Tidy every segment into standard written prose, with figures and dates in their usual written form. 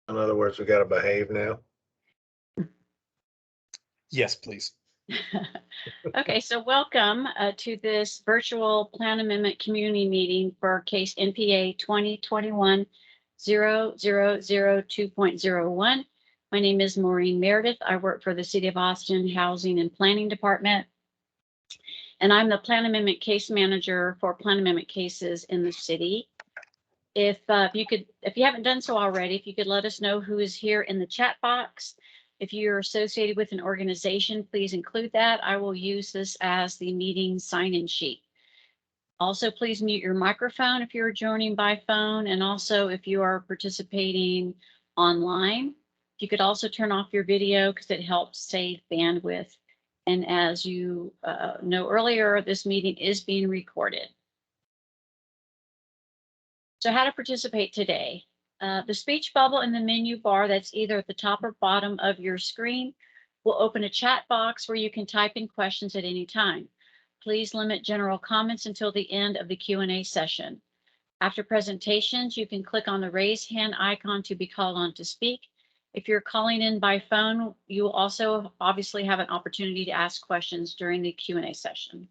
In other words, we got to behave now. Yes, please. Okay, so welcome to this virtual plan amendment community meeting for case NPA 2021-0002.01. My name is Maureen Meredith. I work for the City of Austin Housing and Planning Department, and I'm the plan amendment case manager for plan amendment cases in the city. If you haven't done so already, if you could let us know who is here in the chat box. If you're associated with an organization, please include that. I will use this as the meeting sign-in sheet. Also, please mute your microphone if you're joining by phone, and also if you are participating online. You could also turn off your video because it helps save bandwidth. And as you know earlier, this meeting is being recorded. So how to participate today. The speech bubble in the menu bar that's either at the top or bottom of your screen will open a chat box where you can type in questions at any time. Please limit general comments until the end of the Q&A session. After presentations, you can click on the raise hand icon to be called on to speak. If you're calling in by phone, you will also obviously have an opportunity to ask questions during the Q&A session.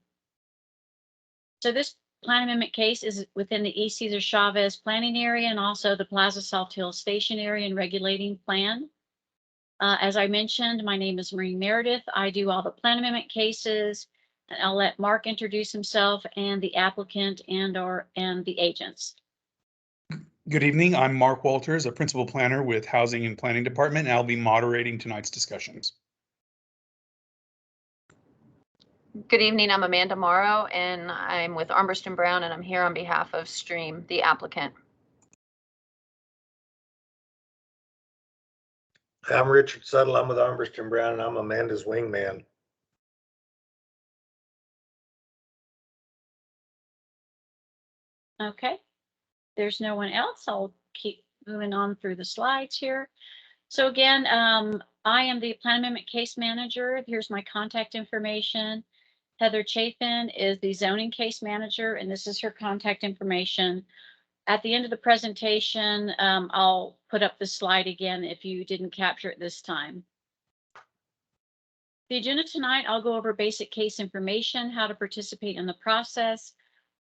So this plan amendment case is within the East Cesar Chavez planning area and also the Plaza Saltillo station area and regulating plan. As I mentioned, my name is Maureen Meredith. I do all the plan amendment cases, and I'll let Mark introduce himself and the applicant and the agents. Good evening. I'm Mark Walters, a principal planner with Housing and Planning Department, and I'll be moderating tonight's discussions. Good evening, I'm Amanda Morrow, and I'm with Armbrust & Brown, and I'm here on behalf of Stream, the applicant. I'm Richard Suttle. I'm with Armbrust & Brown, and I'm Amanda's wingman. Okay, there's no one else. I'll keep moving on through the slides here. So again, I am the plan amendment case manager. Here's my contact information. Heather Chafin is the zoning case manager, and this is her contact information. At the end of the presentation, I'll put up the slide again if you didn't capture it this time. The agenda tonight, I'll go over basic case information, how to participate in the process,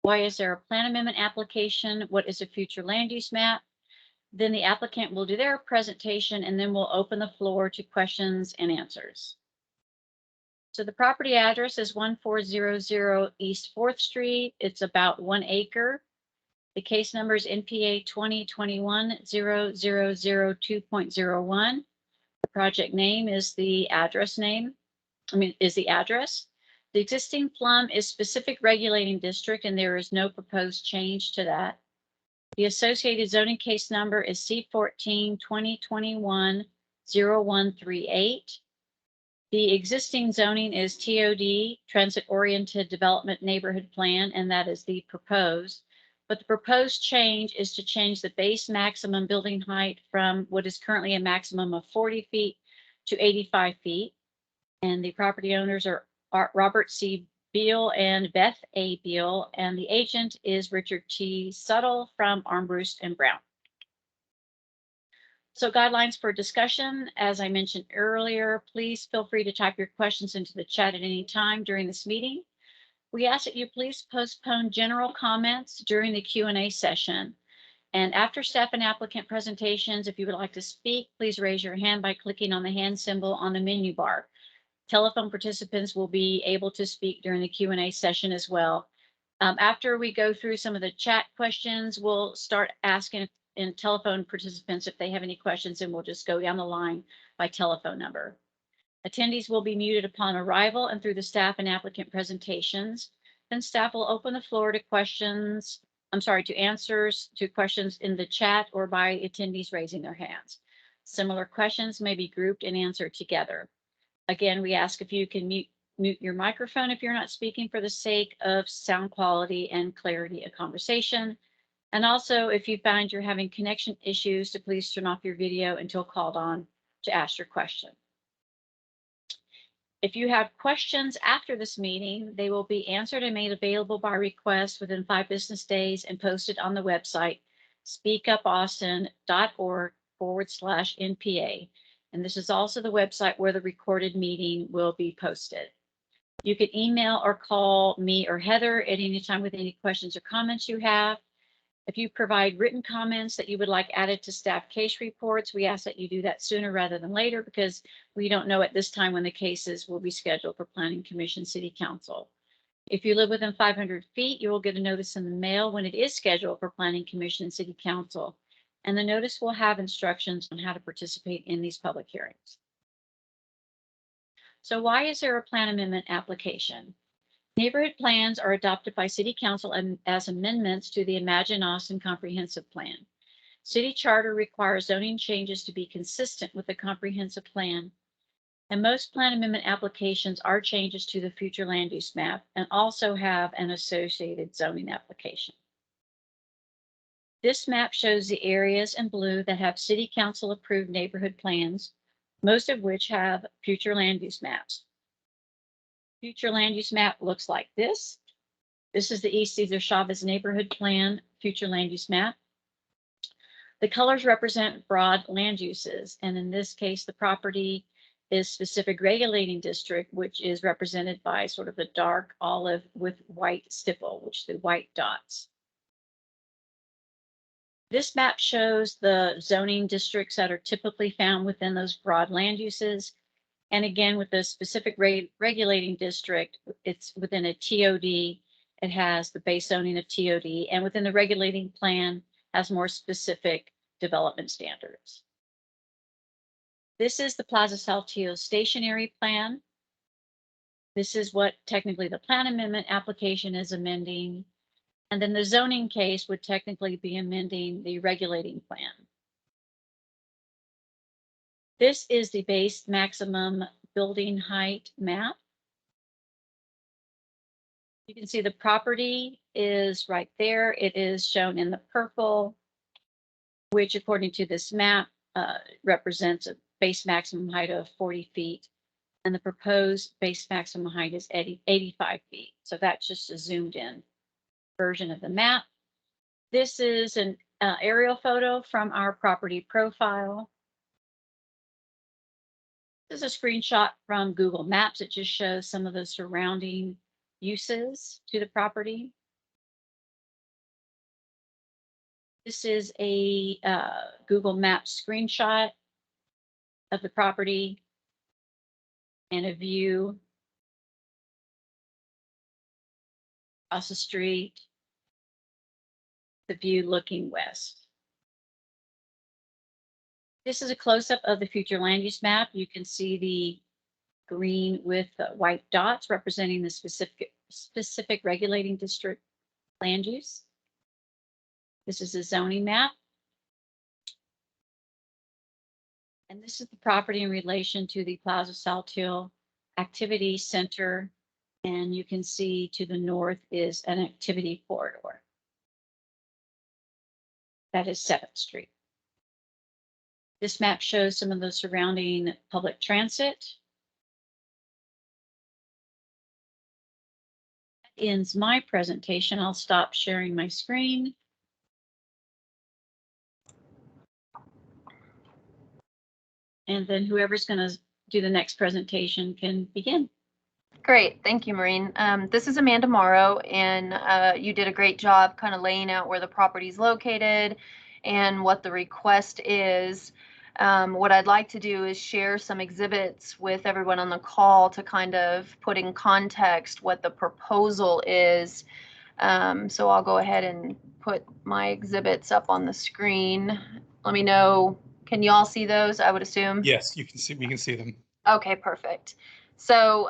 why is there a plan amendment application, what is a future land use map. Then the applicant will do their presentation, and then we'll open the floor to questions and answers. So the property address is 1400 East 4th Street. It's about 1 acre. The case number is NPA 2021-0002.01. The project name is the address name. Is the address. The existing plum is specific regulating district, and there is no proposed change to that. The associated zoning case number is C14 2021-0138. The existing zoning is TOD, Transit Oriented Development Neighborhood Plan, and that is the proposed. But the proposed change is to change the base maximum building height from what is currently a maximum of 40 feet to 85 feet. And the property owners are Robert C. Beal and Beth A. Beal, and the agent is Richard T. Suttle from Armbrust & Brown. So guidelines for discussion, as I mentioned earlier, please feel free to type your questions into the chat at any time during this meeting. We ask that you please postpone general comments during the Q&A session. And after staff and applicant presentations, if you would like to speak, please raise your hand by clicking on the hand symbol on the menu bar. Telephone participants will be able to speak during the Q&A session as well. After we go through some of the chat questions, we'll start asking in telephone participants if they have any questions, and we'll just go down the line by telephone number. Attendees will be muted upon arrival and through the staff and applicant presentations. Then staff will open the floor to answers to questions in the chat or by attendees raising their hands. Similar questions may be grouped and answered together. Again, we ask if you can mute your microphone if you're not speaking for the sake of sound quality and clarity of conversation. And also, if you find you're having connection issues, to please turn off your video until called on to ask your question. If you have questions after this meeting, they will be answered and made available by request within 5 business days and posted on the website, speakupaustin.org www.city.gov/NPA. And this is also the website where the recorded meeting will be posted. You can email or call me or Heather at any time with any questions or comments you have. If you provide written comments that you would like added to staff case reports, we ask that you do that sooner rather than later because we don't know at this time when the cases will be scheduled for Planning Commission, City Council. If you live within 500 feet, you will get a notice in the mail when it is scheduled for Planning Commission, City Council. And the notice will have instructions on how to participate in these public hearings. So why is there a plan amendment application? Neighborhood plans are adopted by City Council as amendments to the Imagine Austin Comprehensive Plan. City Charter requires zoning changes to be consistent with the comprehensive plan. And most plan amendment applications are changes to the future land use map and also have an associated zoning application. This map shows the areas in blue that have City Council approved neighborhood plans, most of which have future land use maps. Future land use map looks like this. This is the East Cesar Chavez neighborhood plan, future land use map. The colors represent broad land uses, and in this case, the property is specific regulating district, which is represented by sort of the dark olive with white stipple, which are the white dots. This map shows the zoning districts that are typically found within those broad land uses. And again, with the specific regulating district, it's within a TOD. It has the base zoning of TOD, and within the regulating plan has more specific development standards. This is the Plaza Saltillo stationary plan. This is what technically the plan amendment application is amending. And then the zoning case would technically be amending the regulating plan. This is the base maximum building height map. You can see the property is right there. It is shown in the purple, which according to this map represents a base maximum height of 40 feet. And the proposed base maximum height is 85 feet. So that's just a zoomed in version of the map. This is an aerial photo from our property profile. This is a screenshot from Google Maps. It just shows some of the surrounding uses to the property. This is a Google Maps screenshot of the property and a view across the street, the view looking west. This is a close-up of the future land use map. You can see the green with white dots representing the specific regulating district land use. This is a zoning map. And this is the property in relation to the Plaza Saltillo Activity Center. And you can see to the north is an activity corridor. That is 7th Street. This map shows some of the surrounding public transit. That ends my presentation. I'll stop sharing my screen. And then whoever's going to do the next presentation can begin. Great, thank you, Maureen. This is Amanda Morrow, and you did a great job kind of laying out where the property is located and what the request is. What I'd like to do is share some exhibits with everyone on the call to kind of put in context what the proposal is. So I'll go ahead and put my exhibits up on the screen. Let me know, can you all see those, I would assume? Yes, you can see, we can see them. Okay, perfect. So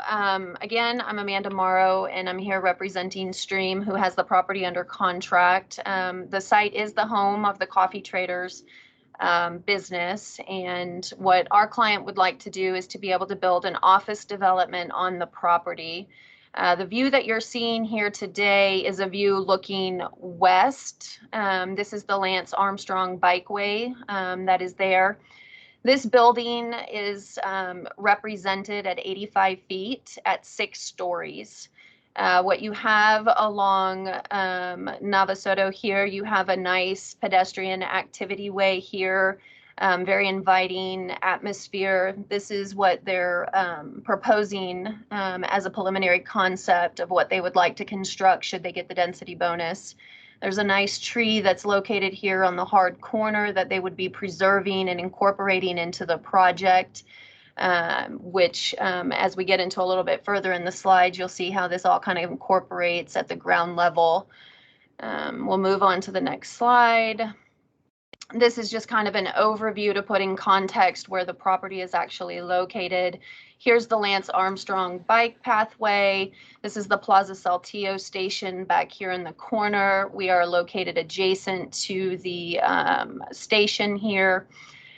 again, I'm Amanda Morrow, and I'm here representing Stream, who has the property under contract. The site is the home of the Coffee Traders business, and what our client would like to do is to be able to build an office development on the property. The view that you're seeing here today is a view looking west. This is the Lance Armstrong Bikeway that is there. This building is represented at 85 feet at 6 stories. What you have along Navasotto here, you have a nice pedestrian activity way here Very inviting atmosphere. This is what they're proposing as a preliminary concept of what they would like to construct should they get the density bonus. There's a nice tree that's located here on the hard corner that they would be preserving and incorporating into the project, which as we get into a little bit further in the slides, you'll see how this all kind of incorporates at the ground level. We'll move on to the next slide. This is just kind of an overview to put in context where the property is actually located. Here's the Lance Armstrong bike pathway. This is the Plaza Saltillo station back here in the corner. We are located adjacent to the station here.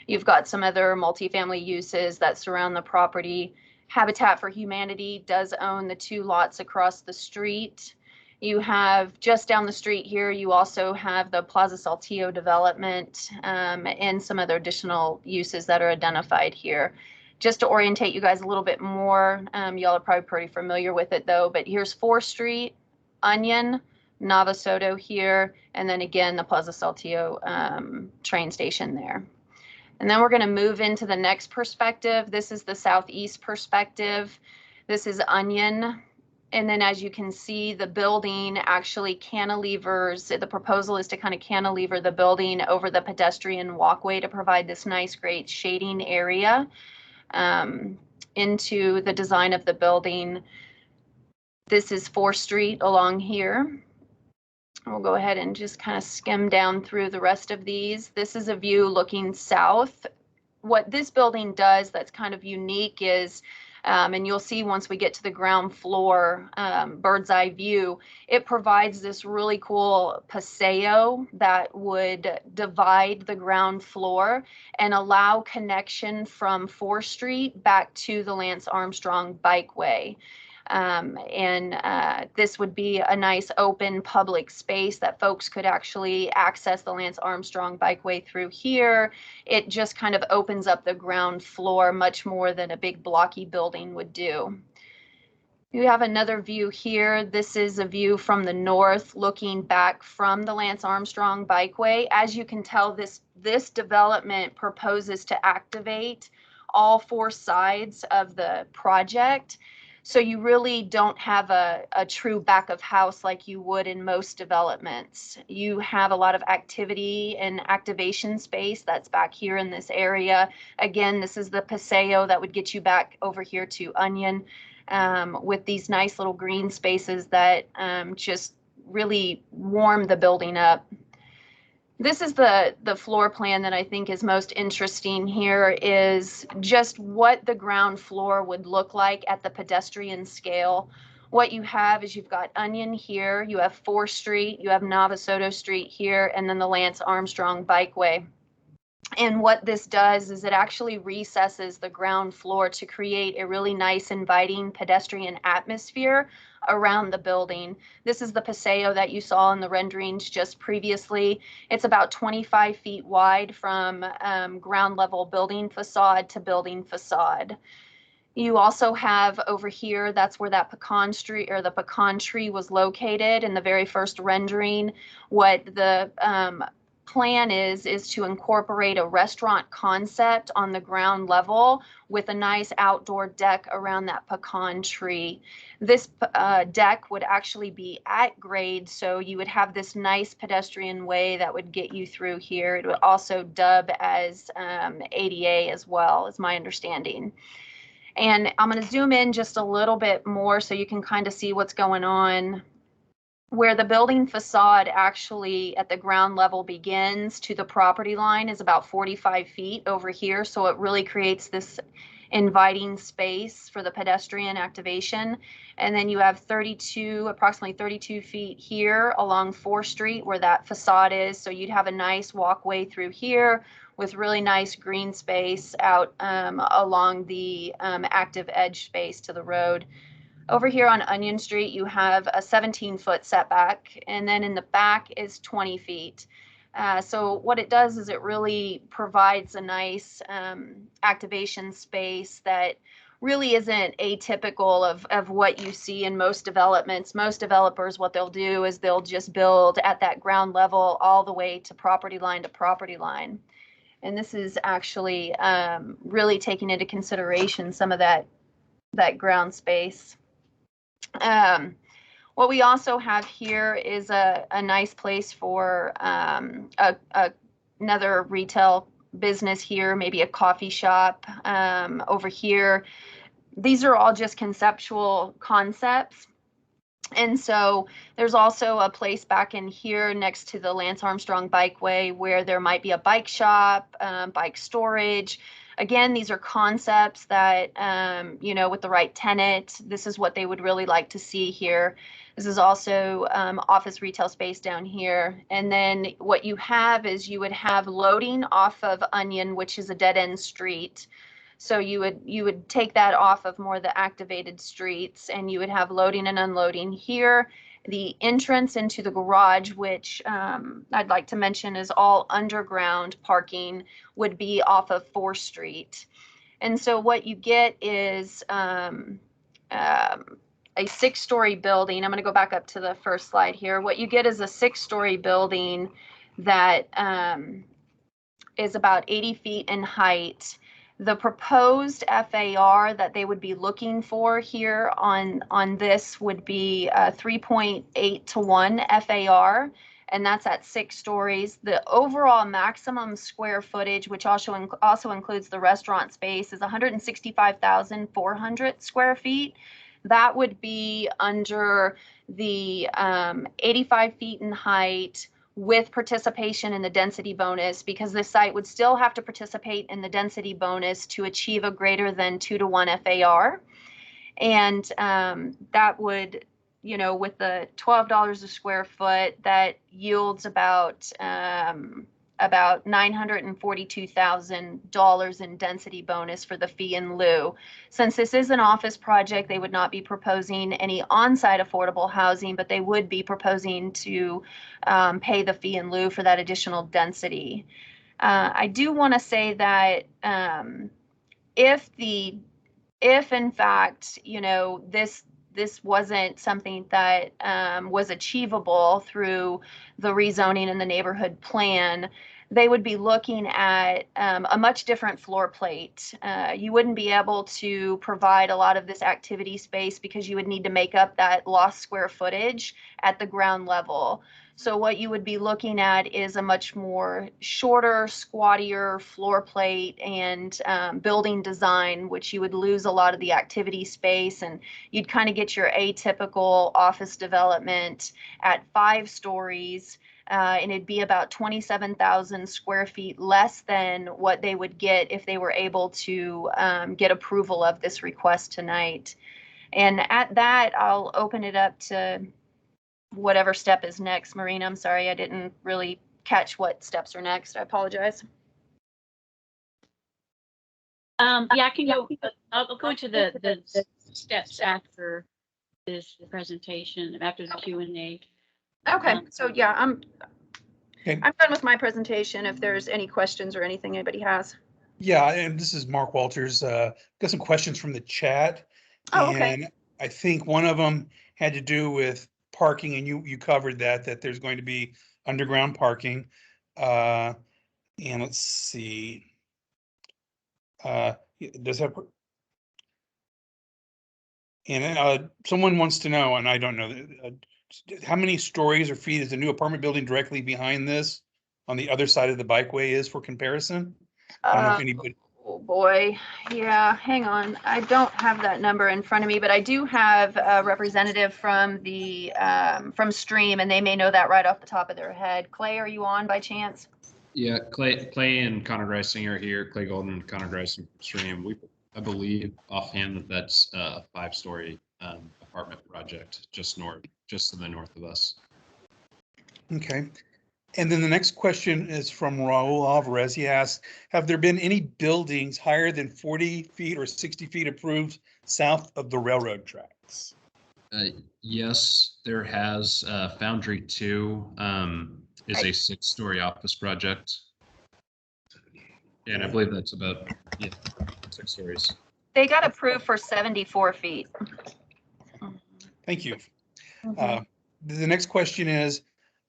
You've got some other multifamily uses that surround the property. Habitat for Humanity does own the 2 lots across the street. You have just down the street here, you also have the Plaza Saltillo development and some other additional uses that are identified here. Just to orientate you guys a little bit more, y'all are probably pretty familiar with it though, but here's 4th Street, Onion, Navasota here, and then again, the Plaza Saltillo train station there. And then we're going to move into the next perspective. This is the southeast perspective. This is Onion. And then as you can see, the building actually cantilevers. The proposal is to kind of cantilever the building over the pedestrian walkway to provide this nice, great shading area into the design of the building. This is 4th Street along here. We'll go ahead and just kind of skim down through the rest of these. This is a view looking south. What this building does that's kind of unique is, and you'll see once we get to the ground floor bird's eye view, it provides this really cool paseo that would divide the ground floor and allow connection from 4th Street back to the Lance Armstrong bikeway. This would be a nice open public space that folks could actually access the Lance Armstrong bikeway through here. It just kind of opens up the ground floor much more than a big blocky building would do. You have another view here. This is a view from the north looking back from the Lance Armstrong bikeway. As you can tell, this development proposes to activate all 4 sides of the project. So you really don't have a true back of house like you would in most developments. You have a lot of activity and activation space that's back here in this area. Again, this is the paseo that would get you back over here to Onion with these nice little green spaces that just really warm the building up. This is the floor plan that I think is most interesting here, is just what the ground floor would look like at the pedestrian scale. What you have is you've got Onion here, you have 4th Street, you have Navasota Street here, and then the Lance Armstrong bikeway. And what this does is it actually recesses the ground floor to create a really nice, inviting pedestrian atmosphere around the building. This is the paseo that you saw in the renderings just previously. It's about 25 feet wide from ground level building facade to building facade. You also have over here, that's where that pecan tree was located in the very first rendering. What the plan is to incorporate a restaurant concept on the ground level with a nice outdoor deck around that pecan tree. This deck would actually be at grade, so you would have this nice pedestrian way that would get you through here. It would also dub as ADA as well, is my understanding. And I'm going to zoom in just a little bit more so you can kind of see what's going on. Where the building facade actually at the ground level begins to the property line is about 45 feet over here. So it really creates this inviting space for the pedestrian activation. And then you have approximately 32 feet here along 4th Street where that facade is. So you'd have a nice walkway through here with really nice green space out along the active edge space to the road. Over here on Onion Street, you have a 17-foot setback, and then in the back is 20 feet. So what it does is it really provides a nice activation space that really isn't atypical of what you see in most developments. Most developers, what they'll do is they'll just build at that ground level all the way to property line. And this is actually really taking into consideration some of that ground space. What we also have here is a nice place for another retail business here, maybe a coffee shop over here. These are all just conceptual concepts. And so there's also a place back in here next to the Lance Armstrong Bikeway where there might be a bike shop, bike storage. Again, these are concepts that, you know, with the right tenant, this is what they would really like to see here. This is also office retail space down here. And then what you have is you would have loading off of Onion, which is a dead end street. So you would take that off of more of the activated streets, and you would have loading and unloading here. The entrance into the garage, which I'd like to mention is all underground parking, would be off of 4th Street. And so what you get is a 6-story building. I'm going to go back up to the first slide here. What you get is a 6-story building that is about 80 feet in height. The proposed FAR that they would be looking for here on this would be 3.8 to 1 FAR, and that's at 6 stories. The overall maximum square footage, which also includes the restaurant space, is 165,400 square feet. That would be under the 85 feet in height, with participation in the density bonus, because the site would still have to participate in the density bonus to achieve a greater than 2 to 1 FAR. And that would, you know, with the $12 a square foot, that yields about $942,000 in density bonus for the fee in lieu. Since this is an office project, they would not be proposing any on-site affordable housing, but they would be proposing to pay the fee in lieu for that additional density. I do want to say that if in fact, you know, this wasn't something that was achievable through the rezoning and the neighborhood plan, they would be looking at a much different floor plate. You wouldn't be able to provide a lot of this activity space because you would need to make up that lost square footage at the ground level. So what you would be looking at is a much more shorter, squattier floor plate and building design, which you would lose a lot of the activity space, and you'd kind of get your atypical office development at 5 stories, and it'd be about 27,000 square feet less than what they would get if they were able to get approval of this request tonight. And at that, I'll open it up to whatever step is next. Marina, I'm sorry, I didn't really catch what steps are next. I apologize. Yeah, I can go. I'll go into the steps after this presentation, after the Q&A. Okay, so yeah, I'm Okay. done with my presentation. If there's any questions or anything anybody has. Yeah, and this is Mark Walters. Got some questions from the chat. Oh, okay. And I think one of them had to do with parking, and you covered that there's going to be underground parking. And let's see. Does that, and someone wants to know, and I don't know, how many stories or feet is the new apartment building directly behind this on the other side of the bikeway is, for comparison? I don't know if anybody. Oh boy, yeah, hang on. I don't have that number in front of me, but I do have a representative from the from Stream, and they may know that right off the top of their head. Clay, are you on by chance? Yeah, Clay and Connor Greising are here. Clay Golden, Connor Greising, Stream. I believe offhand that's a 5-story apartment project just to the north of us. Okay. And then the next question is from Raul Alvarez. He asks, have there been any buildings higher than 40 feet or 60 feet approved south of the railroad tracks? Yes, there has. Foundry 2 is a 6-story office project. And I believe that's about 6 stories. They got approved for 74 feet. Thank you. Mm-hmm. The next question is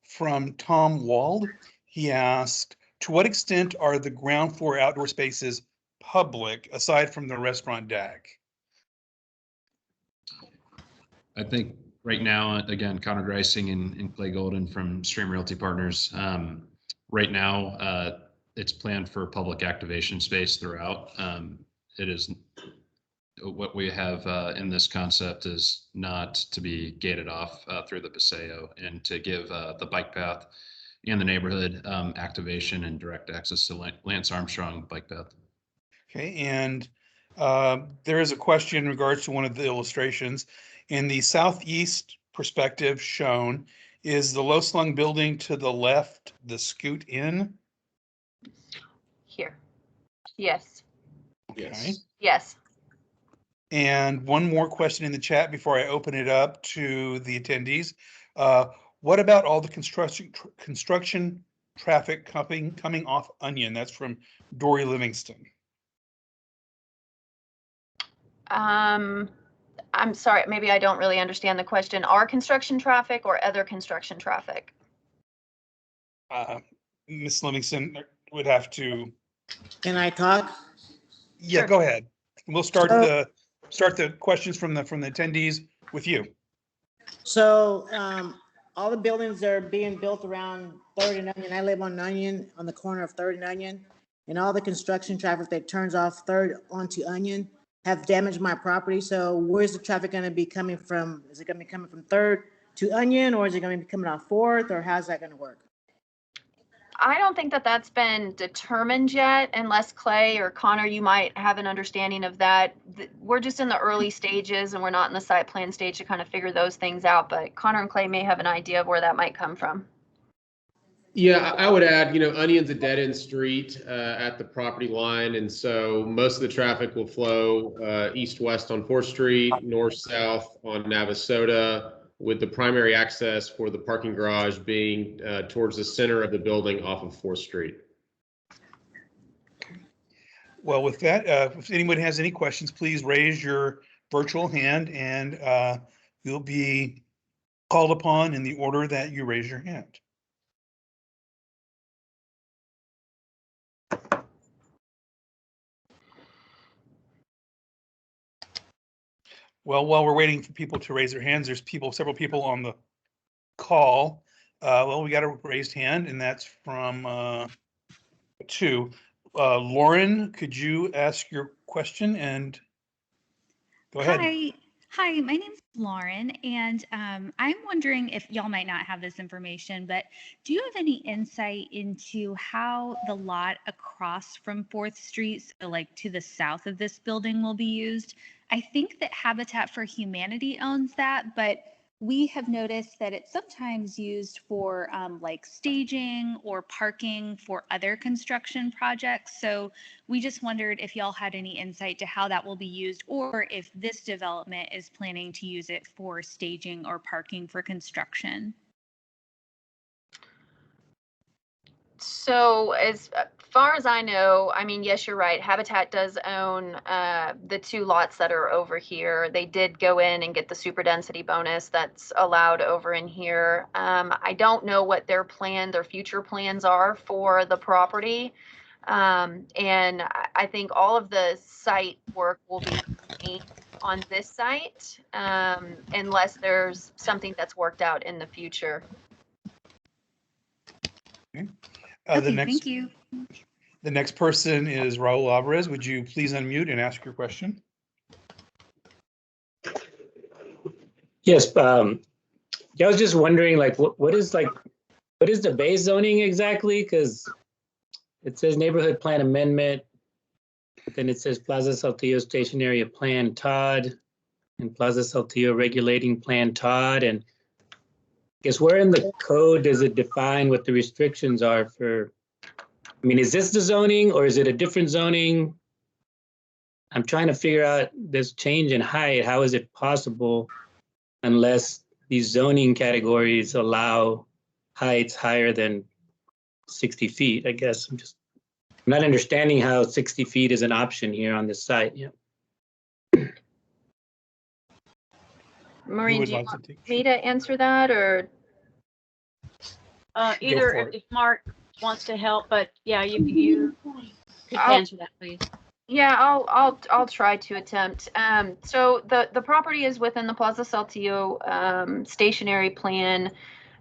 from Tom Wald. He asked, To what extent are the ground floor outdoor spaces public aside from the restaurant deck? I think right now, again, Connor Greising and Clay Golden from Stream Realty Partners. Right now, it's planned for public activation space throughout. It is what we have in this concept is not to be gated off through the Paseo, and to give the bike path and the neighborhood activation and direct access to Lance Armstrong bike path. Okay, and there is a question in regards to one of the illustrations. In the southeast perspective shown, is the low slung building to the left the Scoot Inn? Here. Yes. Okay. Yes. And one more question in the chat before I open it up to the attendees. What about all the construction traffic coming off Onion? That's from Dory Livingston. I'm sorry, maybe I don't really understand the question. Our construction traffic or other construction traffic? Ms. Livingston would have to. Can I talk? Yeah, Sure. go ahead. We'll start So- the questions from the attendees with you. So, all the buildings that are being built around Third and Onion, I live on Onion, on the corner of Third and Onion, and all the construction traffic that turns off Third onto Onion have damaged my property. So where's the traffic gonna be coming from? Is it gonna be coming from Third to Onion, or is it gonna be coming off Fourth, or how's that gonna work? I don't think that that's been determined yet, unless Clay or Connor, you might have an understanding of that. We're just in the early stages and we're not in the site plan stage to kind of figure those things out, but Connor and Clay may have an idea of where that might come from. Yeah, I would add, Onion's a dead end street at the property line. And so most of the traffic will flow east-west on 4th Street, north-south on Navasota, with the primary access for the parking garage being towards the center of the building off of 4th Street. Well, with that, if anyone has any questions, please raise your virtual hand and you'll be called upon in the order that you raise your hand. Well, while we're waiting for people to raise their hands, there's several people on the call. Well, we got a raised hand, and that's from two. Lauren, could you ask your question and go ahead? Hi, my name's Lauren, and I'm wondering if y'all might not have this information, but do you have any insight into how the lot across from 4th Street, so like to the south of this building, will be used? I think that Habitat for Humanity owns that, but we have noticed that it's sometimes used for like staging or parking for other construction projects. So we just wondered if y'all had any insight to how that will be used, or if this development is planning to use it for staging or parking for construction. So as far as I know, I mean, yes, you're right. Habitat does own the 2 lots that are over here. They did go in and get the super density bonus that's allowed over in here. I don't know what their future plans are for the property. And I think all of the site work will be made on this site unless there's something that's worked out in the future. Okay, thank you. The next person is Raul Alvarez. Would you please unmute and ask your question? Yes, I was just wondering, like, what is the base zoning exactly? Because it says neighborhood plan amendment, but then it says Plaza Saltillo Station Area Plan TOD and Plaza Saltillo Regulating Plan TOD. And I guess where in the code does it define what the restrictions are for? I mean, is this the zoning or is it a different zoning? I'm trying to figure out this change in height. How is it possible unless these zoning categories allow heights higher than 60 feet? I guess I'm not understanding how 60 feet is an option here on this site. Yeah. Maureen, do you want me to answer that, or? Either if Mark wants to help, but yeah, you could I'll- answer that, please. Yeah, I'll try to attempt. So the property is within the Plaza Saltillo stationary plan,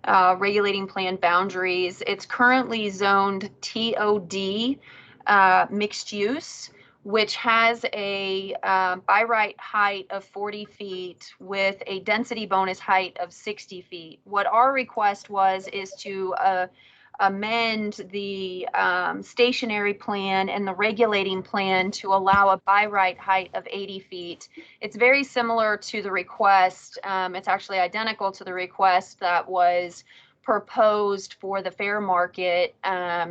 regulating plan boundaries. It's currently zoned TOD, mixed use, which has a by right height of 40 feet with a density bonus height of 60 feet. What our request is to amend the stationary plan and the regulating plan to allow a by right height of 80 feet. It's very similar to the request. It's actually identical to the request that was proposed for the fair market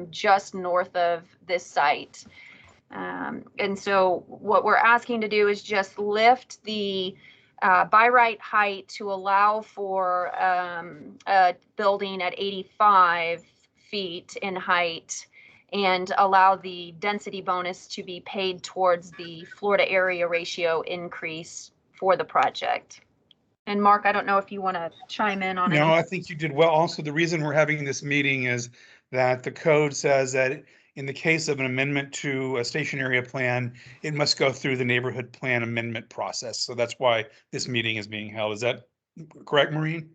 just north of this site. And so what we're asking to do is just lift the by right height to allow for a building at 85 feet in height and allow the density bonus to be paid towards the Florida area ratio increase for the project. And Mark, I don't know if you want to chime in on it. No, I think you did well. Also, the reason we're having this meeting is that the code says that in the case of an amendment to a station area plan, it must go through the neighborhood plan amendment process. So that's why this meeting is being held. Is that correct, Maureen?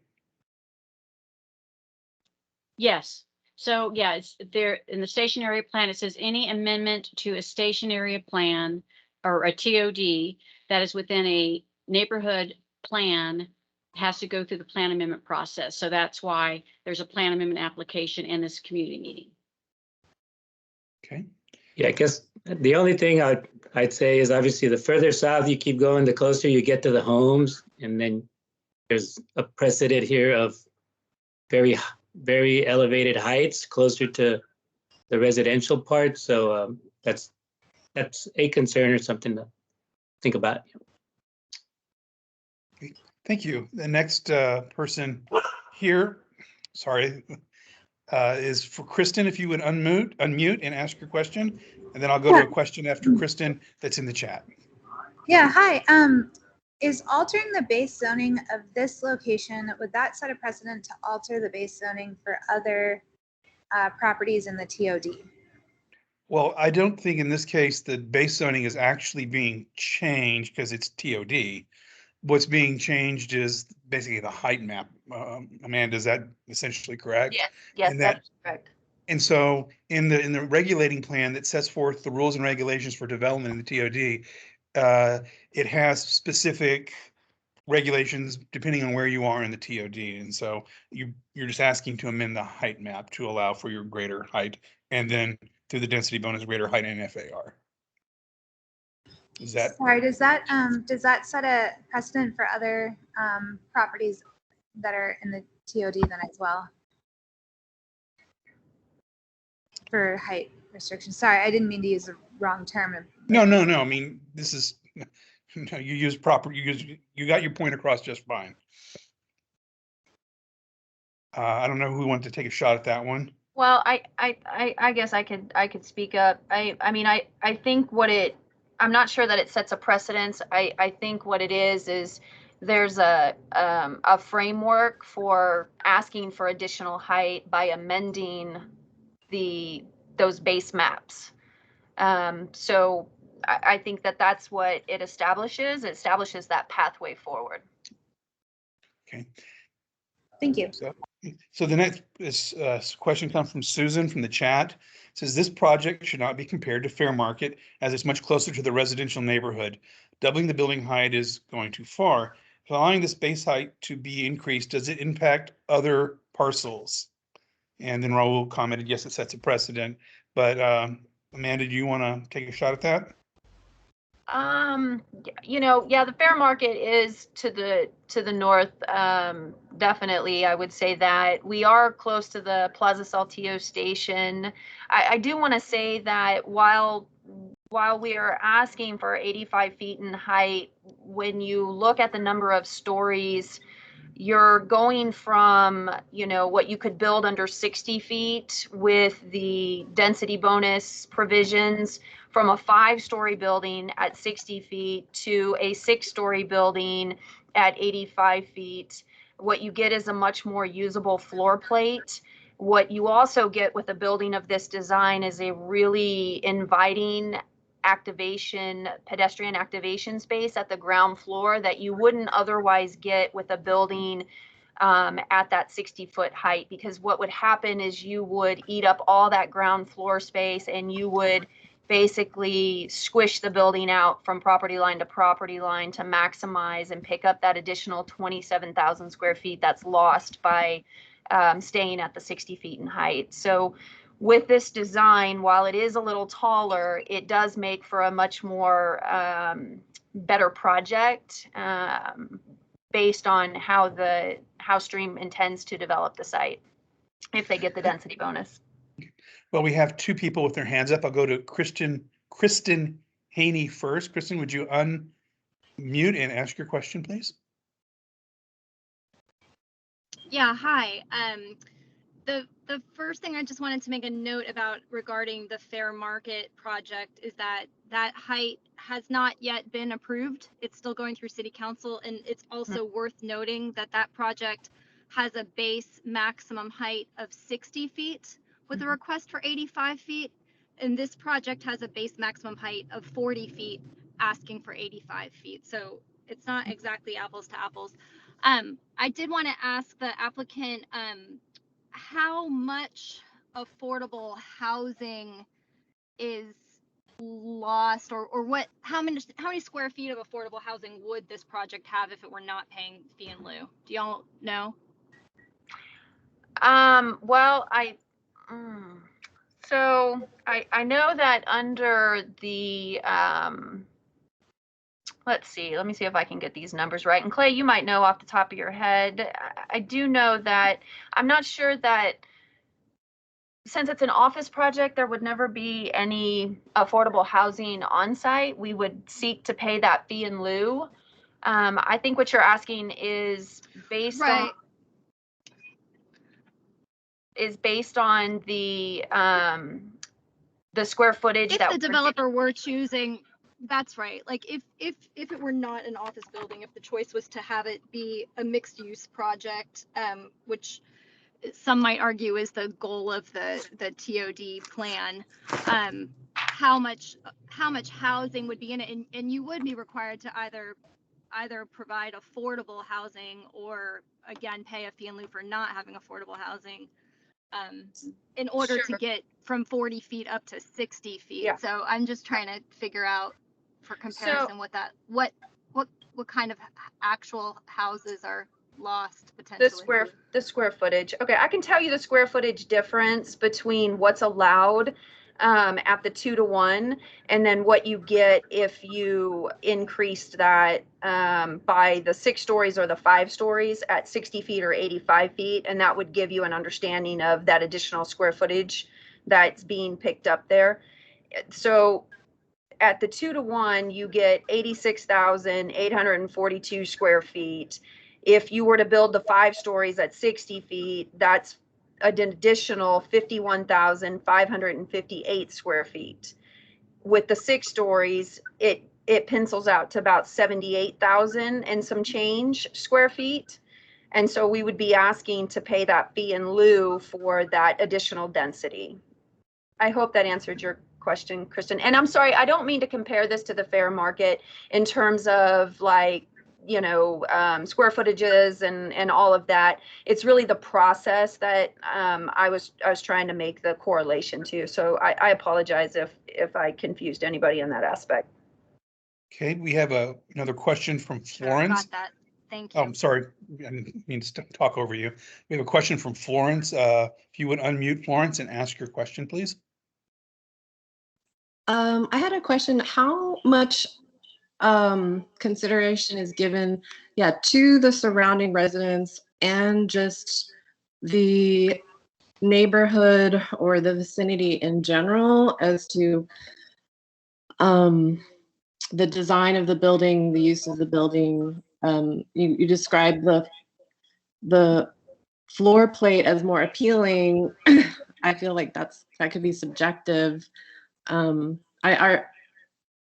Yes. So yeah, it's there in the stationary plan. It says any amendment to a stationary plan or a TOD that is within a neighborhood plan has to go through the plan amendment process. So that's why there's a plan amendment application in this community meeting. Okay. Yeah, I guess the only thing I'd say is obviously the further south you keep going, the closer you get to the homes. And then there's a precedent here of very, very elevated heights closer to the residential part. So that's a concern or something to think about. Thank you. The next person here, sorry, is for Kristen. If you would unmute and ask your question, and then I'll go to a question after Kristen that's in the chat. Yeah, hi. Is altering the base zoning of this location, would that set a precedent to alter the base zoning for other properties in the TOD? Well, I don't think in this case the base zoning is actually being changed because it's TOD. What's being changed is basically the height map. Amanda, is that essentially correct? Yes, And that's correct. And so in the regulating plan that sets forth the rules and regulations for development in the TOD, it has specific regulations depending on where you are in the TOD. And so you're just asking to amend the height map to allow for your greater height, and then through the density bonus, greater height in FAR. Is that? Sorry, does that set a precedent for other properties that are in the TOD then as well? For height restrictions. Sorry, I didn't mean to use the wrong term. No. I mean, this is, you use proper, you got your point across just fine. I don't know who wanted to take a shot at that one. Well, I guess I could speak up. I mean, I think I'm not sure that it sets a precedence. I think what it is there's a framework for asking for additional height by amending those base maps. So I think that's what it establishes. It establishes that pathway forward. Okay. Thank you. So the next question comes from Susan from the chat. It says this project should not be compared to fair market as it's much closer to the residential neighborhood. Doubling the building height is going too far. Allowing this base height to be increased, does it impact other parcels? And then Raul commented, yes, it sets a precedent. But Amanda, do you want to take a shot at that? Yeah, the fair market is to the north. Definitely, I would say that we are close to the Plaza Saltillo station. I do want to say that while we are asking for 85 feet in height, when you look at the number of stories, you're going from, what you could build under 60 feet with the density bonus provisions from a 5-story building at 60 feet to a 6-story building at 85 feet. What you get is a much more usable floor plate. What you also get with a building of this design is a really inviting pedestrian activation space at the ground floor that you wouldn't otherwise get with a building at that 60-foot height, because what would happen is you would eat up all that ground floor space and you would basically squish the building out from property line to property line to maximize and pick up that additional 27,000 square feet that's lost by staying at the 60 feet in height. So with this design, while it is a little taller, it does make for a much more better project based on how Stream intends to develop the site if they get the density bonus. Well, we have two people with their hands up. I'll go to Kristen Haney first. Kristen, would you unmute and ask your question, please? Yeah, hi. The first thing I just wanted to make a note about regarding the fair market project is that that height has not yet been approved. It's still going through city council, and it's also worth noting that that project has a base maximum height of 60 feet with a request for 85 feet. And this project has a base maximum height of 40 feet asking for 85 feet. So it's not exactly apples to apples. I did want to ask the applicant how much affordable housing is lost, or how many square feet of affordable housing would this project have if it were not paying fee in lieu? Do y'all know? Well, so I know that under the let's see, let me see if I can get these numbers right. And Clay, you might know off the top of your head. I do know that, I'm not sure that, since it's an office project, there would never be any affordable housing on site. We would seek to pay that fee in lieu. I think what you're asking is based on the square footage if that the developer were choosing. That's right. Like if it were not an office building, if the choice was to have it be a mixed use project, which some might argue is the goal of the TOD plan, how much housing would be in it, and you would be required to either provide affordable housing or again pay a fee in lieu for not having affordable housing in order to get from 40 feet up to 60 feet. Yeah. So I'm just trying to figure out for comparison what kind of actual houses are lost potentially. The square footage. Okay, I can tell you the square footage difference between what's allowed at the 2-to-1 and then what you get if you increased that by the 6 stories or the 5 stories at 60 feet or 85 feet. And that would give you an understanding of that additional square footage that's being picked up there. So at the 2-to-1, you get 86,842 square feet. If you were to build the 5 stories at 60 feet, that's an additional 51,558 square feet. With the 6 stories, it pencils out to about 78,000 and some change square feet. And so we would be asking to pay that fee in lieu for that additional density. I hope that answered your question, Kristen. And I'm sorry, I don't mean to compare this to the fair market in terms of like, you know, square footages and all of that. It's really the process that I was trying to make the correlation to. So I apologize if I confused anybody in that aspect. Okay, we have another question from Florence. Got that. Thank you. Oh, I'm sorry, I didn't mean to talk over you. We have a question from Florence. If you would unmute Florence and ask your question, please. I had a question. How much consideration is given, to the surrounding residents and just the neighborhood or the vicinity in general as to the design of the building, the use of the building? You described the floor plate as more appealing. I feel like that could be subjective.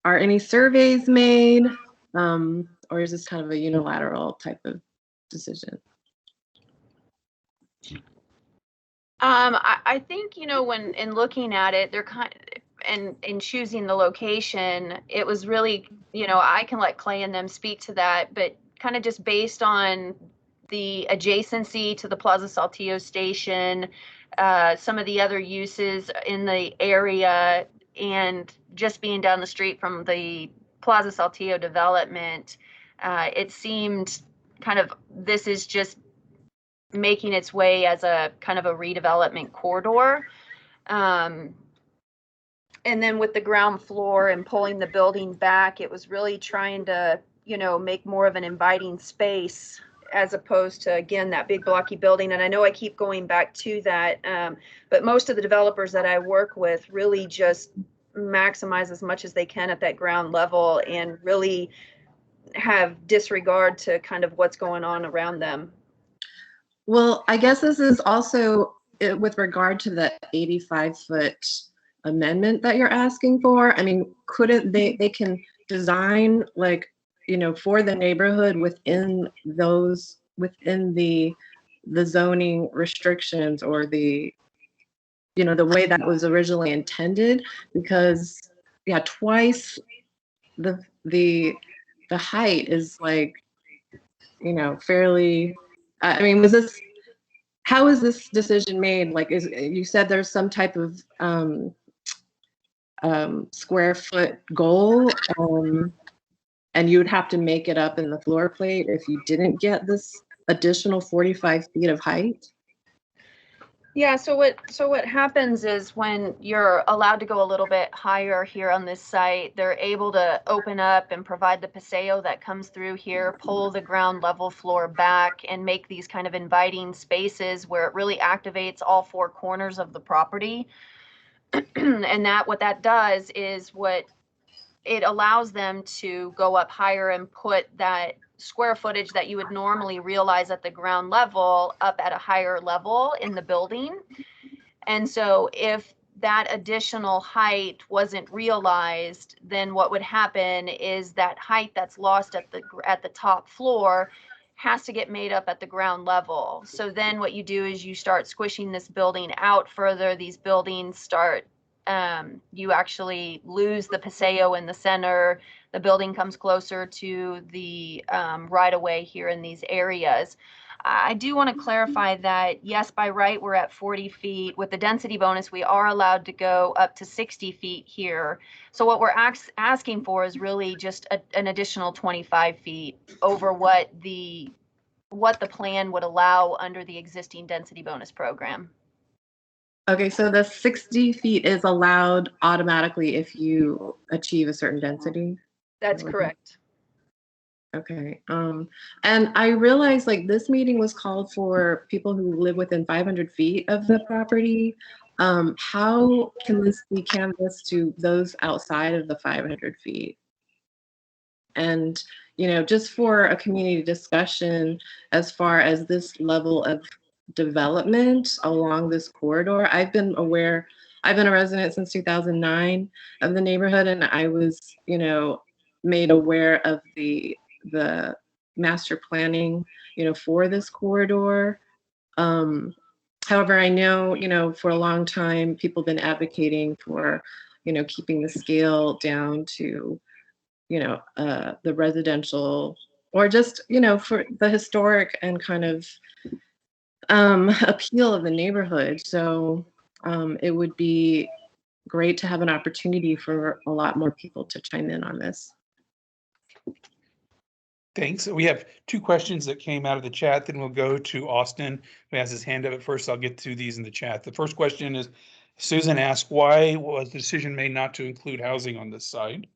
Are any surveys made, or is this kind of a unilateral type of decision? I think, you know, when in looking at it, they're kind and in choosing the location, it was really, you know, I can let Clay and them speak to that, but kind of just based on the adjacency to the Plaza Saltillo station, some of the other uses in the area, and just being down the street from the Plaza Saltillo development, it seemed kind of this is just making its way as a kind of a redevelopment corridor. And then with the ground floor and pulling the building back, it was really trying to, you know, make more of an inviting space as opposed to, again, that big blocky building. And I know I keep going back to that, but most of the developers that I work with really just maximize as much as they can at that ground level and really have disregard to kind of what's going on around them. Well, I guess this is also with regard to the 85-foot amendment that you're asking for. I mean, couldn't they can design, like, you know, for the neighborhood within those, within the zoning restrictions, or the, you know, the way that was originally intended? Because yeah, twice the height is, like, you know, fairly, I mean, was this, how is this decision made? Like, is, you said there's some type of square foot goal, and you would have to make it up in the floor plate if you didn't get this additional 45 feet of height? Yeah, so what happens is when you're allowed to go a little bit higher here on this site, they're able to open up and provide the paseo that comes through here, pull the ground level floor back, and make these kind of inviting spaces where it really activates all four corners of the property. And that what that does is what it allows them to go up higher and put that square footage that you would normally realize at the ground level up at a higher level in the building. And so if that additional height wasn't realized, then what would happen is that height that's lost at the top floor has to get made up at the ground level. So then what you do is you start squishing this building out further. These buildings start, you actually lose the paseo in the center. The building comes closer to the right of way here in these areas. I do want to clarify that, yes, by right, we're at 40 feet. With the density bonus, we are allowed to go up to 60 feet here. So what we're asking for is really just an additional 25 feet over what the plan would allow under the existing density bonus program. Okay, so the 60 feet is allowed automatically if you achieve a certain density? That's correct. Okay, and I realized, like, this meeting was called for people who live within 500 feet of the property. How can this be canvassed to those outside of the 500 feet? And, you know, just for a community discussion, as far as this level of development along this corridor, I've been a resident since 2009 of the neighborhood, and I was, you know, made aware of the master planning, you know, for this corridor. However, I know, you know, for a long time, people have been advocating for, you know, keeping the scale down to, you know, the residential, or just, you know, for the historic and kind of appeal of the neighborhood. So it would be great to have an opportunity for a lot more people to chime in on this. Thanks. We have two questions that came out of the chat. Then we'll go to Austin, who has his hand up at first. I'll get to these in the chat. The first question is, Susan asked, why was the decision made not to include housing on this site?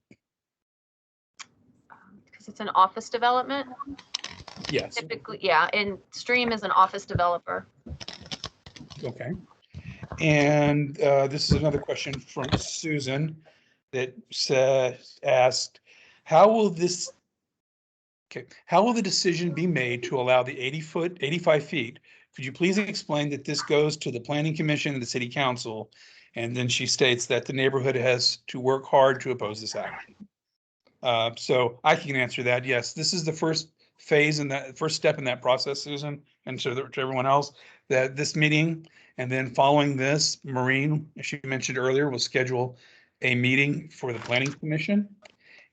Because it's an office development? Yes. Typically, yeah, and Stream is an office developer. Okay. And this is another question from Susan that asked, how will the decision be made to allow the 85 feet? Could you please explain that this goes to the Planning Commission and the City Council? And then she states that the neighborhood has to work hard to oppose this action. So I can answer that. Yes, this is the first phase and that first step in that process, Susan, and so to everyone else, that this meeting And then following this, Maureen, as she mentioned earlier, will schedule a meeting for the planning commission.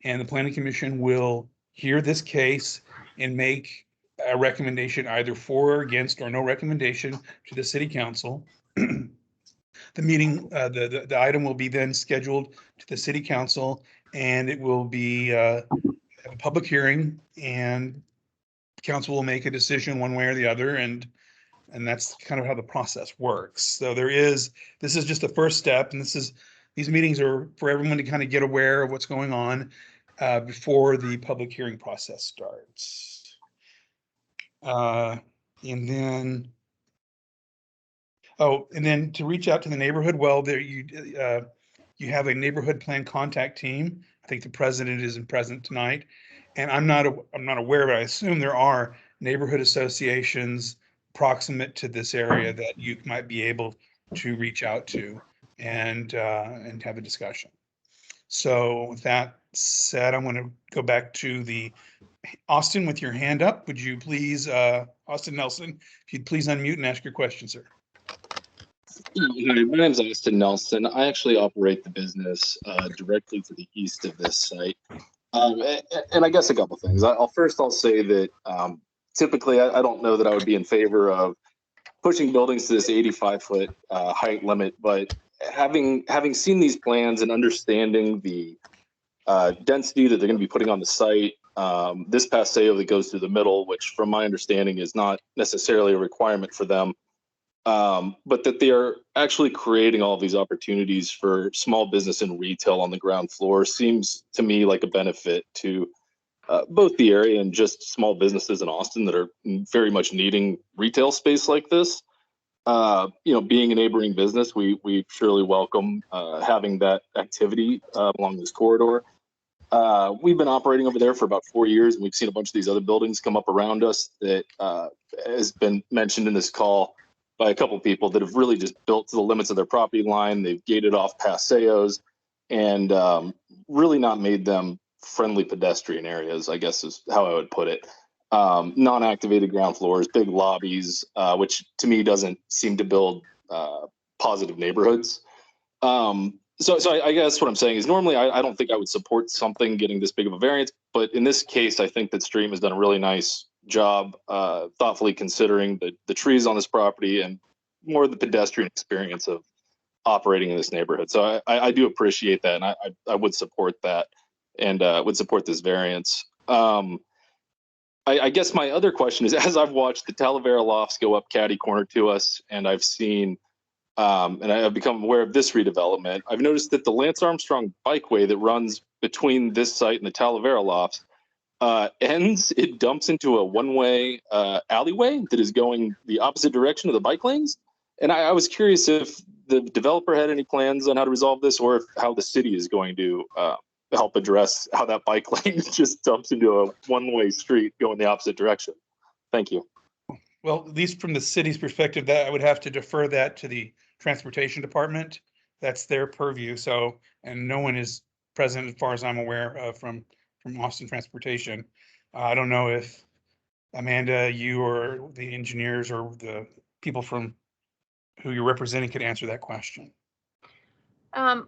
And the planning commission will hear this case and make a recommendation either for or against, or no recommendation to the city council. The meeting, the item will be then scheduled to the city council, and it will be have a public hearing, and council will make a decision one way or the other, and that's kind of how the process works. So this is just the first step, and these meetings are for everyone to kind of get aware of what's going on before the public hearing process starts. And then, to reach out to the neighborhood, well, there you have a neighborhood plan contact team. I think the president isn't present tonight, and I'm not aware, but I assume there are neighborhood associations proximate to this area that you might be able to reach out to and have a discussion. So with that said, I'm going to go back to the Austin with your hand up. Would you please, Austin Nelson, if you'd please unmute and ask your question, sir. Hi, my name is Austin Nelson. I actually operate the business directly to the east of this site. And I guess a couple things. I'll say that typically I don't know that I would be in favor of pushing buildings to this 85-foot height limit, but having seen these plans and understanding the density that they're going to be putting on the site, this paseo that goes through the middle, which from my understanding is not necessarily a requirement for them, but that they are actually creating all of these opportunities for small business and retail on the ground floor seems to me like a benefit to both the area and just small businesses in Austin that are very much needing retail space like this. Being a neighboring business, we surely welcome having that activity along this corridor. We've been operating over there for about 4 years, and we've seen a bunch of these other buildings come up around us that has been mentioned in this call by a couple of people that have really just built to the limits of their property line. They've gated off paseos and really not made them friendly pedestrian areas, I guess is how I would put it. Non-activated ground floors, big lobbies, which to me doesn't seem to build positive neighborhoods. So I guess what I'm saying is normally I don't think I would support something getting this big of a variance, but in this case, I think that Stream has done a really nice job thoughtfully considering the trees on this property and more the pedestrian experience of operating in this neighborhood. So I do appreciate that, and I would support that and would support this variance. I guess my other question is, as I've watched the Talavera lofts go up catty corner to us, and I've seen and I have become aware of this redevelopment, I've noticed that the Lance Armstrong bikeway that runs between this site and the Talavera lofts it dumps into a one-way alleyway that is going the opposite direction of the bike lanes. And I was curious if the developer had any plans on how to resolve this, or how the city is going to help address how that bike lane just dumps into a one-way street going the opposite direction. Thank you. Well, at least from the city's perspective, that I would have to defer that to the transportation department. That's their purview. So, and no one is present as far as I'm aware from Austin Transportation. I don't know if Amanda, you or the engineers or the people from who you're representing could answer that question.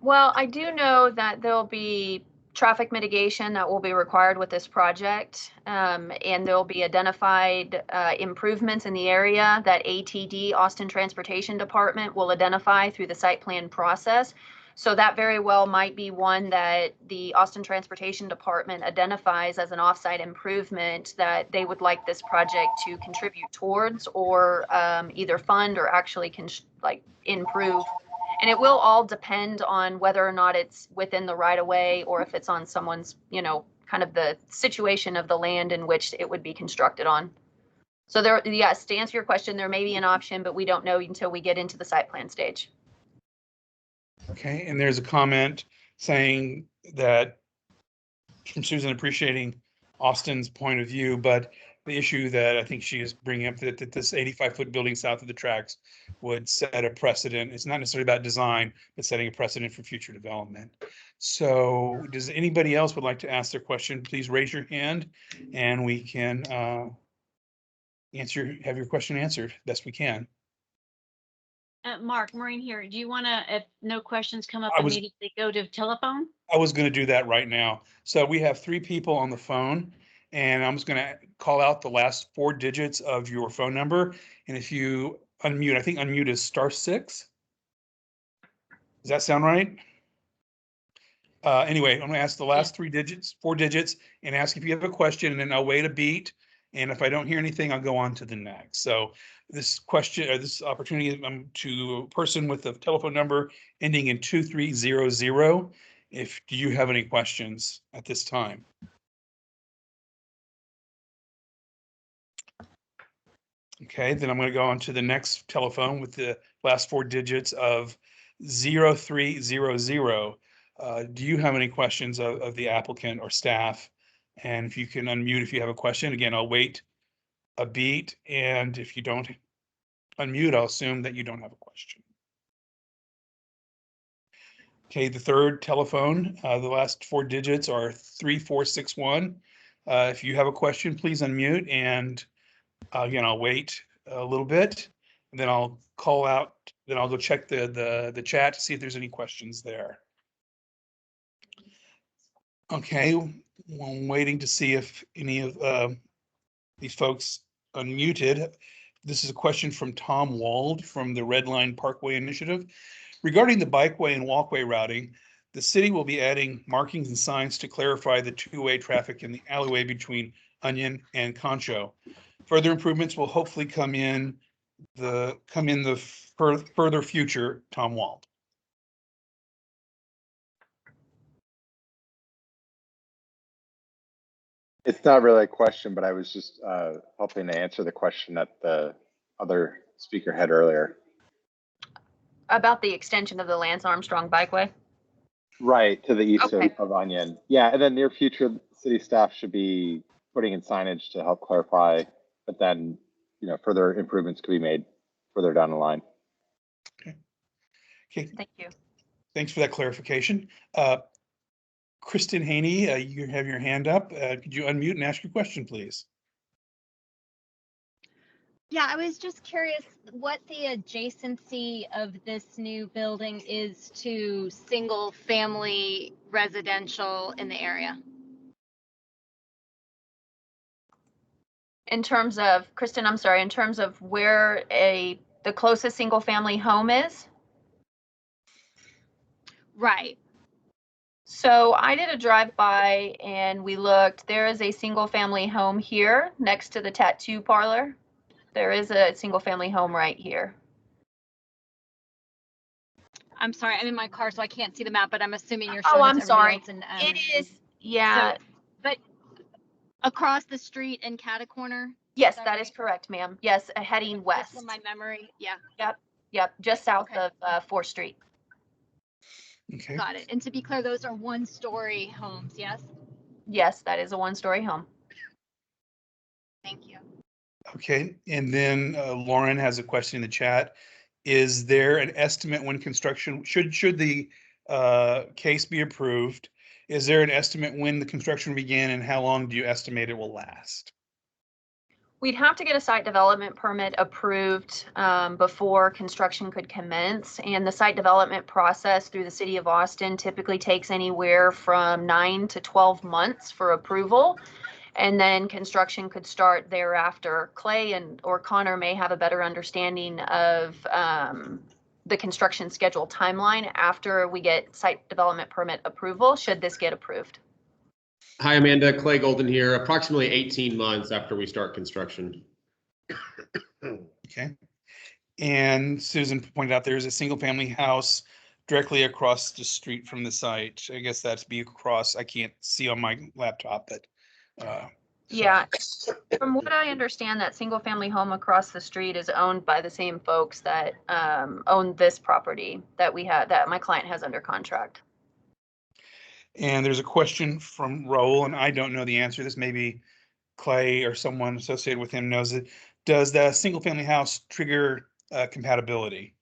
Well, I do know that there'll be traffic mitigation that will be required with this project, and there'll be identified improvements in the area that ATD, Austin Transportation Department, will identify through the site plan process. So that very well might be one that the Austin Transportation Department identifies as an offsite improvement that they would like this project to contribute towards, or either fund or actually improve. And it will all depend on whether or not it's within the right of way, or if it's on someone's, kind of the situation of the land in which it would be constructed on. So yes, to answer your question, there may be an option, but we don't know until we get into the site plan stage. Okay, and there's a comment saying that from Susan appreciating Austin's point of view, but the issue that I think she is bringing up that this 85-foot building south of the tracks would set a precedent. It's not necessarily about design, but setting a precedent for future development. So does anybody else would like to ask their question? Please raise your hand and we can have your question answered best we can. Mark, Maureen here. Do you want to, if no questions come up I was- immediately, go to telephone? I was going to do that right now. So we have 3 people on the phone, and I'm just going to call out the last 4 digits of your phone number. And if you unmute, I think unmute is *6. Does that sound right? Anyway, I'm going to ask the last 4 digits, and ask if you have a question, and then I'll wait a beat. And if I don't hear anything, I'll go on to the next. So this question, or this opportunity, to a person with the telephone number ending in 2300. Do you have any questions at this time? Okay, then I'm going to go on to the next telephone with the last 4 digits of 0300. Do you have any questions of the applicant or staff? And if you can unmute if you have a question. Again, I'll wait a beat, and if you don't unmute, I'll assume that you don't have a question. Okay, the third telephone, the last 4 digits are 3461. If you have a question, please unmute, and again, I'll wait a little bit, and then I'll call out, then I'll go check the chat to see if there's any questions there. Okay, I'm waiting to see if any of these folks unmuted. This is a question from Tom Wald from the Red Line Parkway Initiative. Regarding the bikeway and walkway routing, the city will be adding markings and signs to clarify the 2-way traffic in the alleyway between Onion and Concho. Further improvements will hopefully come in the further future, Tom Wald. It's not really a question, but I was just hoping to answer the question that the other speaker had earlier. About the extension of the Lance Armstrong Bikeway? Right, to the east Okay. of Onion. Yeah, and then near future, city staff should be putting in signage to help clarify, but then, further improvements could be made further down the line. Okay. Thank you. Thanks for that clarification. Kristen Haney, you have your hand up. Could you unmute and ask your question, please? Yeah, I was just curious what the adjacency of this new building is to single family residential in the area. In terms of, Kristen, I'm sorry, in terms of where the closest single family home is? Right. So I did a drive-by and we looked, there is a single family home here next to the tattoo parlor. There is a single family home right here. I'm sorry, I'm in my car, so I can't see the map, but I'm assuming you're Oh, showing I'm it to everybody sorry. else. And, It is, yeah. So, but across the street in Cata Corner? Yes, that is correct, ma'am. Yes, heading west. From my memory, yeah. Yep, just south of 4th Street. Okay. Got it. And to be clear, those are 1-story homes, yes? Yes, that is a 1-story home. Thank you. Okay, and then Lauren has a question in the chat. Is there an estimate when construction, should the case be approved, is there an estimate when the construction began and how long do you estimate it will last? We'd have to get a site development permit approved before construction could commence. And the site development process through the city of Austin typically takes anywhere from 9 to 12 months for approval. And then construction could start thereafter. Clay or Connor may have a better understanding of the construction schedule timeline after we get site development permit approval, should this get approved. Hi, Amanda. Clay Golden here. Approximately 18 months after we start construction. Okay. And Susan pointed out there's a single family house directly across the street from the site. I guess that's be across, I can't see on my laptop, but yeah, from what I understand, that single family home across the street is owned by the same folks that own this property that my client has under contract. And there's a question from Raul, and I don't know the answer. This may be Clay or someone associated with him knows it. Does the single family house trigger compatibility?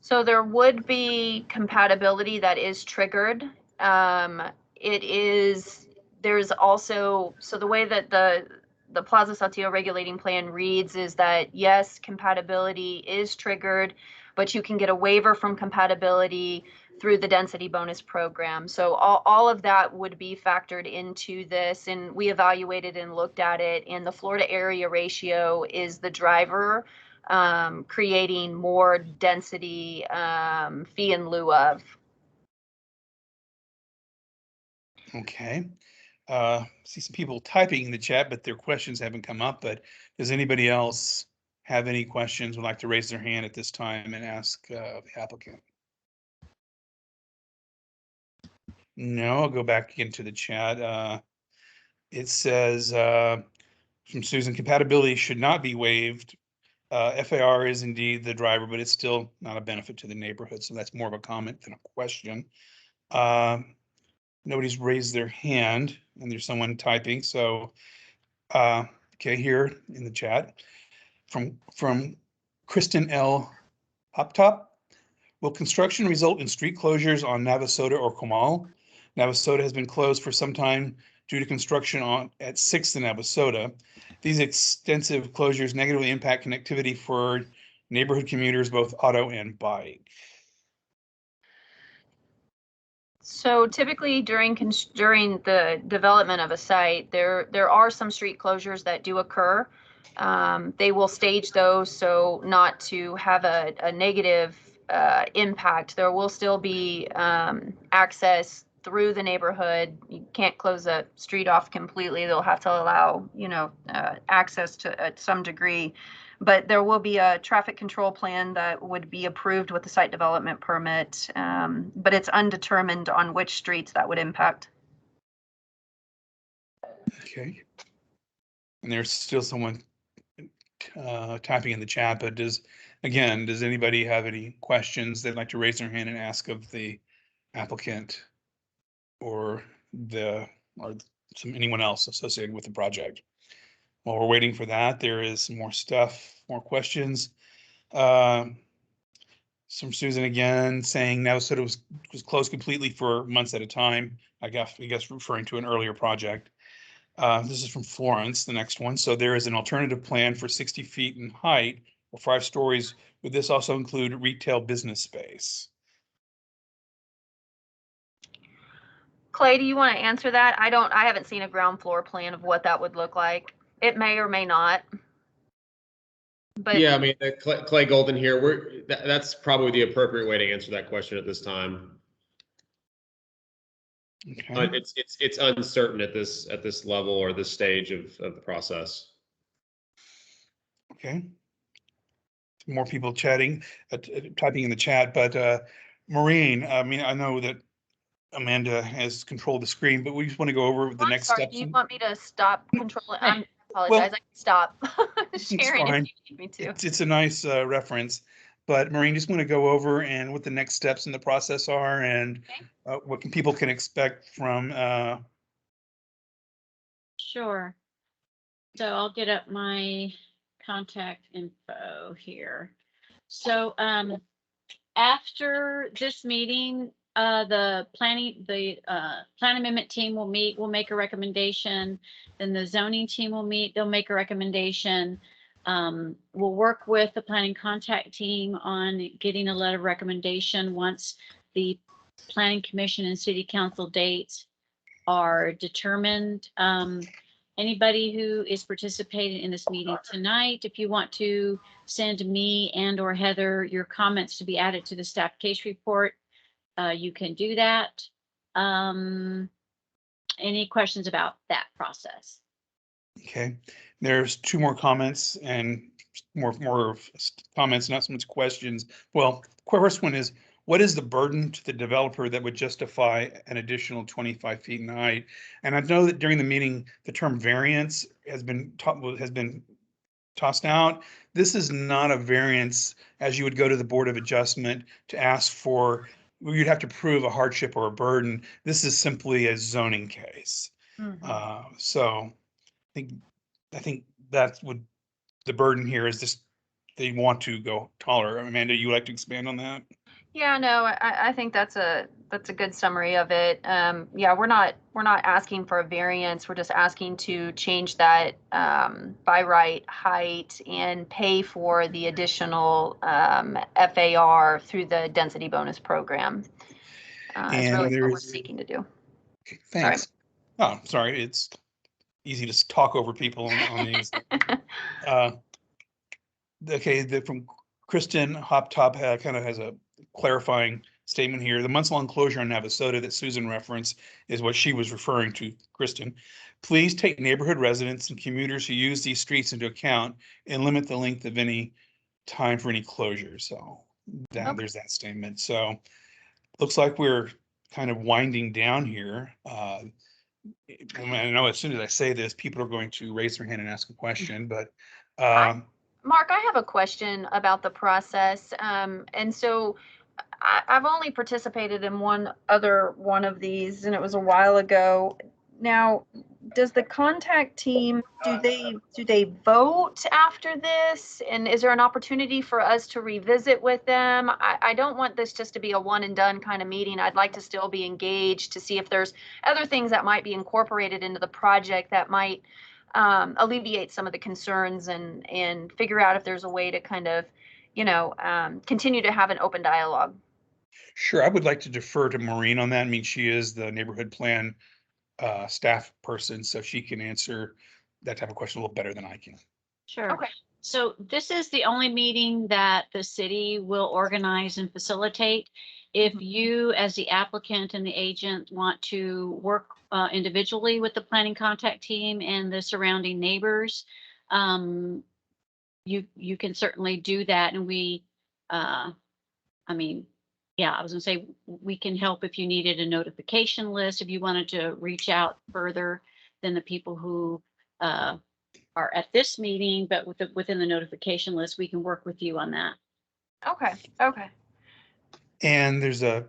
So there would be compatibility that is triggered. There's also, so the way that the Plaza Saltillo regulating plan reads is that yes, compatibility is triggered, but you can get a waiver from compatibility through the density bonus program. So all of that would be factored into this, and we evaluated and looked at it, and the floor to area ratio is the driver, creating more density, fee in lieu of. Okay. See some people typing in the chat, but their questions haven't come up. But does anybody else have any questions, would like to raise their hand at this time and ask the applicant? No, I'll go back into the chat. It says from Susan, compatibility should not be waived. FAR is indeed the driver, but it's still not a benefit to the neighborhood. So that's more of a comment than a question. Nobody's raised their hand, and there's someone typing. So, okay, here in the chat from Kristen L. Up top, will construction result in street closures on Navasota or Comal? Navasota has been closed for some time due to construction at 6th and Navasota. These extensive closures negatively impact connectivity for neighborhood commuters, both auto and bike. So typically during the development of a site, there are some street closures that do occur. They will stage those so not to have a negative impact. There will still be access through the neighborhood. You can't close a street off completely. They'll have to allow, access to at some degree. But there will be a traffic control plan that would be approved with the site development permit, but it's undetermined on which streets that would impact. Okay. And there's still someone typing in the chat, but does anybody have any questions they'd like to raise their hand and ask of the applicant or anyone else associated with the project? While we're waiting for that, there is some more stuff, more questions. From Susan again saying Navasota was closed completely for months at a time. I guess referring to an earlier project. This is from Florence, the next one. So there is an alternative plan for 60 feet in height or 5 stories. Would this also include retail business space? Clay, do you want to answer that? I haven't seen a ground floor plan of what that would look like. It may or may not. But yeah, I mean, Clay Golden here. That's probably the appropriate way to answer that question at this time. Okay. It's uncertain at this level or this stage of the process. Okay. More people chatting, typing in the chat, but Maureen, I mean, I know that Amanda has controlled the screen, but we just want to go over the next steps. Do you want me to stop controlling? I apologize. I can stop sharing if you need me to. It's a nice reference, but Maureen, just want to go over and what the next steps in the process are and what people can expect from. Sure. So I'll get up my contact info here. So after this meeting, the plan amendment team will meet, we'll make a recommendation. Then the zoning team will meet, they'll make a recommendation. We'll work with the planning contact team on getting a letter of recommendation once the planning commission and city council dates are determined. Anybody who is participating in this meeting tonight, if you want to send me and or Heather your comments to be added to the staff case report, you can do that. Any questions about that process? Okay, there's 2 more comments and more comments, not so much questions. Well, first one is, what is the burden to the developer that would justify an additional 25 feet in height? And I know that during the meeting, the term variance has been tossed out. This is not a variance as you would go to the Board of Adjustment to ask for, you'd have to prove a hardship or a burden. This is simply a zoning case. Mm-hmm. So I think that's what the burden here is, just they want to go taller. Amanda, you like to expand on that? Yeah, no, I think that's a good summary of it. Yeah, we're not asking for a variance. We're just asking to change that by right height and pay for the additional FAR through the density bonus program. Is really what we're seeking to do. Okay, thanks. Oh, sorry, it's easy to talk over people on these. Okay, from Kristen Hop Top kind of has a clarifying statement here. The months-long closure on Navasota that Susan referenced is what she was referring to, Kristen. Please take neighborhood residents and commuters who use these streets into account and limit the length of any time for any closure. So there's that statement. So looks like we're kind of winding down here. I know as soon as I say this, people are going to raise their hand and ask a question, but Mark, I have a question about the process. And so I've only participated in one of these, and it was a while ago. Now, does the contact team, do they vote after this? And is there an opportunity for us to revisit with them? I don't want this just to be a one and done kind of meeting. I'd like to still be engaged to see if there's other things that might be incorporated into the project that might alleviate some of the concerns and figure out if there's a way to kind of, continue to have an open dialogue. Sure, I would like to defer to Maureen on that. I mean, she is the neighborhood plan staff person, so she can answer that type of question a little better than I can. Sure. Okay. So this is the only meeting that the city will organize and facilitate. If you, as the applicant and the agent, want to work individually with the planning contact team and the surrounding neighbors, you can certainly do that. And we, I mean, yeah, I was gonna say, we can help if you needed a notification list, if you wanted to reach out further than the people who are at this meeting, but within the notification list, we can work with you on that. Okay. And there's a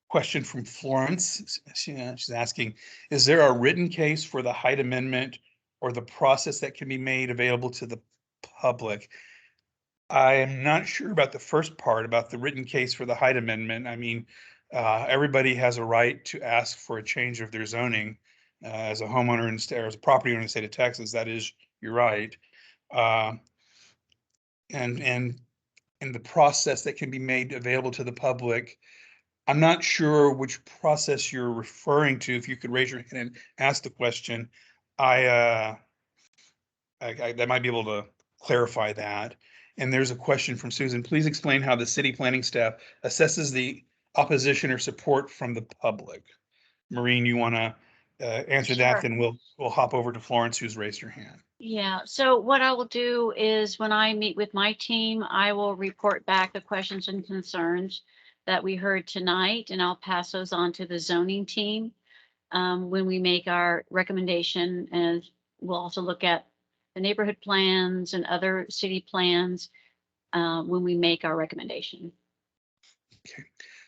question from Florence. She's asking, is there a written case for the height amendment or the process that can be made available to the public? I am not sure about the first part about the written case for the height amendment. I mean, everybody has a right to ask for a change of their zoning as a homeowner in or as a property owner in the state of Texas. That is your right. And the process that can be made available to the public, I'm not sure which process you're referring to. If you could raise your hand and ask the question, I that might be able to clarify that. And there's a question from Susan. Please explain how the city planning staff assesses the opposition or support from the public. Maureen, you want to answer that? Then we'll hop over to Florence, who's raised her hand. Yeah, so what I will do is when I meet with my team, I will report back the questions and concerns that we heard tonight, and I'll pass those on to the zoning team when we make our recommendation. And we'll also look at the neighborhood plans and other city plans when we make our recommendation. Okay,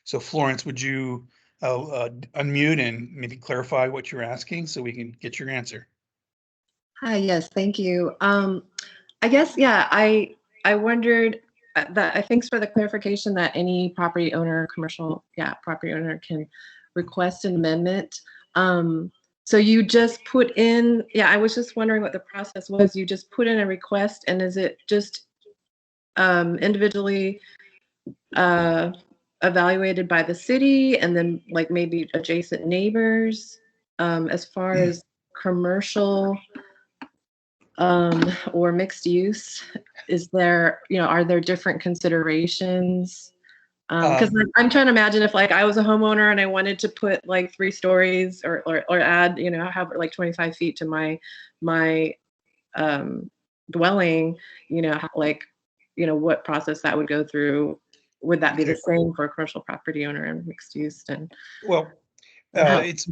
so Florence, would you unmute and maybe clarify what you're asking so we can get your answer? Hi, yes, thank you. I guess, yeah, I wondered that, thanks for the clarification that any property owner, property owner can request an amendment. So you just put in, I was just wondering what the process was. You just put in a request, and is it just individually evaluated by the city and then like maybe adjacent neighbors? As far as commercial or mixed use, is there, are there different considerations? Because I'm trying to imagine if like I was a homeowner and I wanted to put like 3 stories or add, have like 25 feet to my dwelling, what process that would go through. Would that be the same for a commercial property owner and mixed use? And well, it's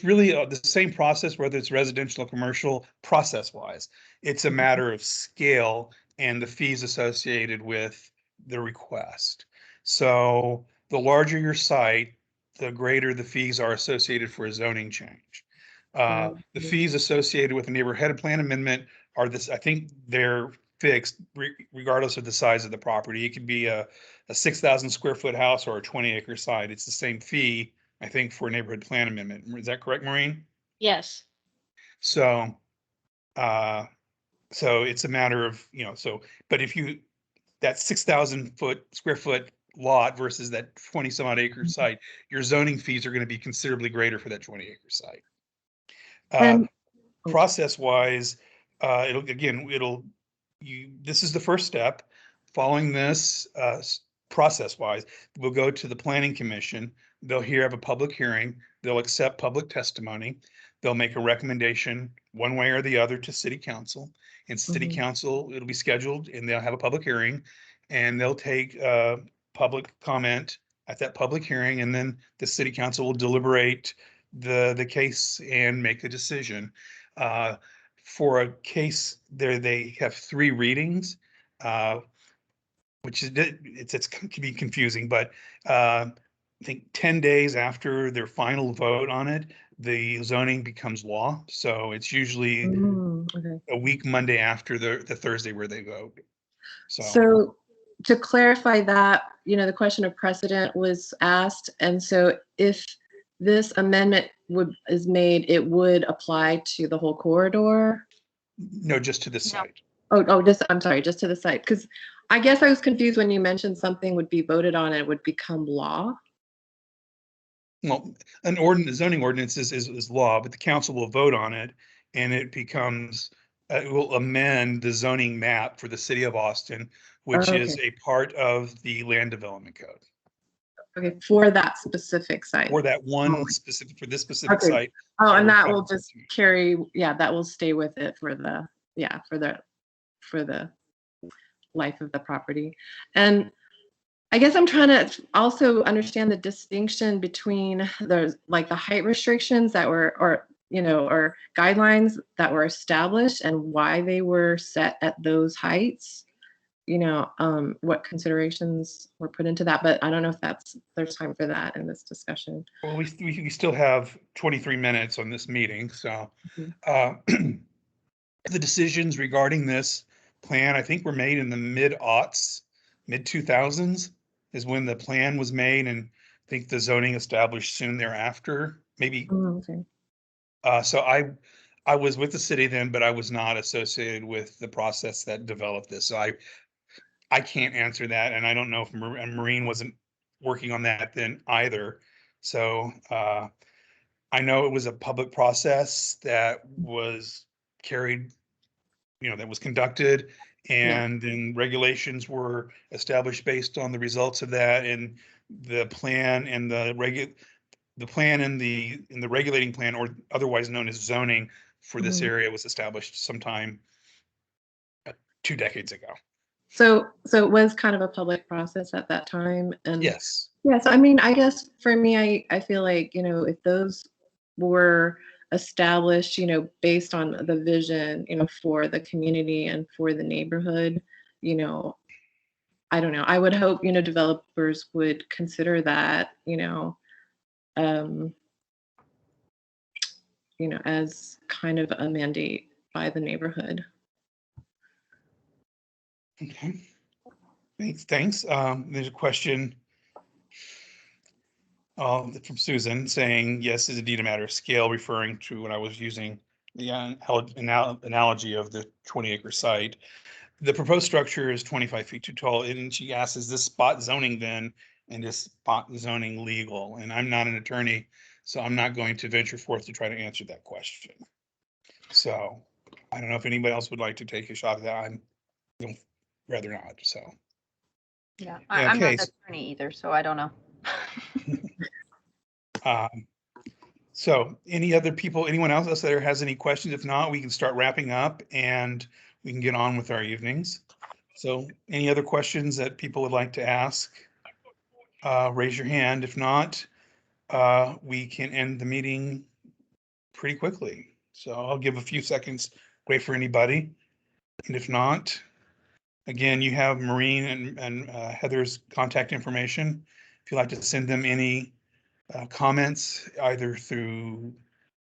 really the same process, whether it's residential or commercial, process wise. It's a matter of scale and the fees associated with the request. So the larger your site, the greater the fees are associated for a zoning change. The fees associated with a neighborhood plan amendment are this, I think they're fixed regardless of the size of the property. It could be a a 6,000 square foot house or a 20-acre site, it's the same fee, I think, for a neighborhood plan amendment. Is that correct, Maureen? Yes. So, so it's a matter of, but if you, that 6,000 square foot lot versus that 20 some odd acre site, your zoning fees are going to be considerably greater for that 20-acre site. And Process wise, this is the first step. Following this, process wise, we'll go to the planning commission. They'll have a public hearing. They'll accept public testimony. They'll make a recommendation one way or the other to city council. And city council, it'll be scheduled and they'll have a public hearing and they'll take public comment at that public hearing. And then the city council will deliberate the case and make a decision. For a case there, they have 3 readings, which is, it can be confusing, but I think 10 days after their final vote on it, the zoning becomes law. So it's usually a week Monday after the Thursday where they vote. So to clarify that, the question of precedent was asked. And so if this amendment is made, it would apply to the whole corridor? No, just to the site. I'm sorry, just to the site. Because I guess I was confused when you mentioned something would be voted on and it would become law. Well, zoning ordinance is law, but the council will vote on it and it becomes, it will amend the zoning map for the city of Austin, which is a part of the land development code. Okay, for that specific site. For that one specific, for this specific site. Oh, and that will just carry, that will stay with it for the, for the life of the property. And I guess I'm trying to also understand the distinction between the height restrictions that were, or guidelines that were established and why they were set at those heights. What considerations were put into that, but I don't know if there's time for that in this discussion. Well, we still have 23 minutes on this meeting, so the decisions regarding this plan, I think, were made in the mid-aughts, mid-2000s is when the plan was made, and I think the zoning established soon thereafter, maybe. So I was with the city then, but I was not associated with the process that developed this. So I can't answer that, and I don't know if Maureen wasn't working on that then either. So I know it was a public process that was carried, that was conducted, and then regulations were established based on the results of that, and the plan and the regulating plan, or otherwise known as zoning for this area, was established sometime 2 decades ago. So it was kind of a public process at that time. And yes. Yes, I mean, I guess for me, I feel like, if those were established, based on the vision, for the community and for the neighborhood, I don't know. I would hope, developers would consider that, as kind of a mandate by the neighborhood. Okay. Thanks. There's a question from Susan saying, yes, is indeed a matter of scale, referring to when I was using the analogy of the 20-acre site. The proposed structure is 25 feet too tall, and she asks, is this spot zoning then, and is spot zoning legal? And I'm not an attorney, so I'm not going to venture forth to try to answer that question. So I don't know if anybody else would like to take a shot at that. I'm rather not, so. Yeah, I'm not an attorney either, so I don't know. So anyone else out there has any questions? If not, we can start wrapping up and we can get on with our evenings. So any other questions that people would like to ask? Raise your hand. If not, we can end the meeting pretty quickly. So I'll give a few seconds, wait for anybody. And if not, again, you have Maureen and Heather's contact information. If you'd like to send them any comments, either through,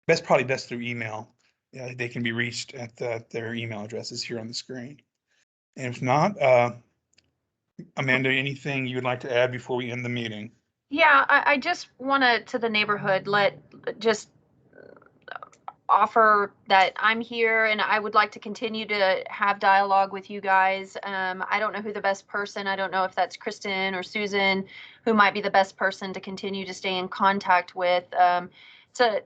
probably best through email. They can be reached at their email addresses here on the screen. And if not, Amanda, anything you would like to add before we end the meeting? Yeah, I just want to the neighborhood, just offer that I'm here and I would like to continue to have dialogue with you guys. I don't know who the best person, I don't know if that's Kristen or Susan, who might be the best person to continue to stay in contact with, to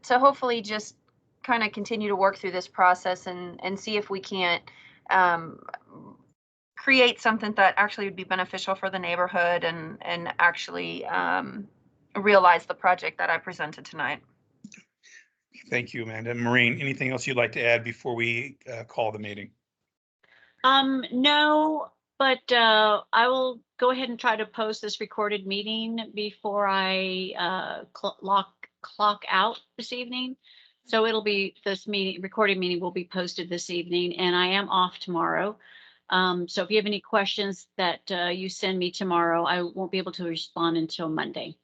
hopefully just kind of continue to work through this process and see if we can't create something that actually would be beneficial for the neighborhood and actually realize the project that I presented tonight. Thank you, Amanda. Maureen, anything else you'd like to add before we call the meeting? No, but I will go ahead and try to post this recorded meeting before I clock out this evening. So it'll be, this meeting, recorded meeting will be posted this evening, and I am off tomorrow. So if you have any questions that you send me tomorrow, I won't be able to respond until Monday.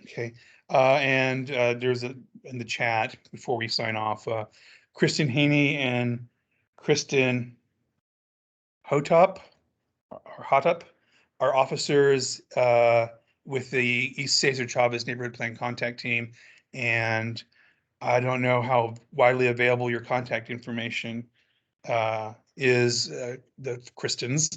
Okay, and there's in the chat before we sign off, Kristen Haney and Kristen Hotop are officers with the East Cesar Chavez Neighborhood Plan Contact Team, and I don't know how widely available your contact information is, the Kristen's.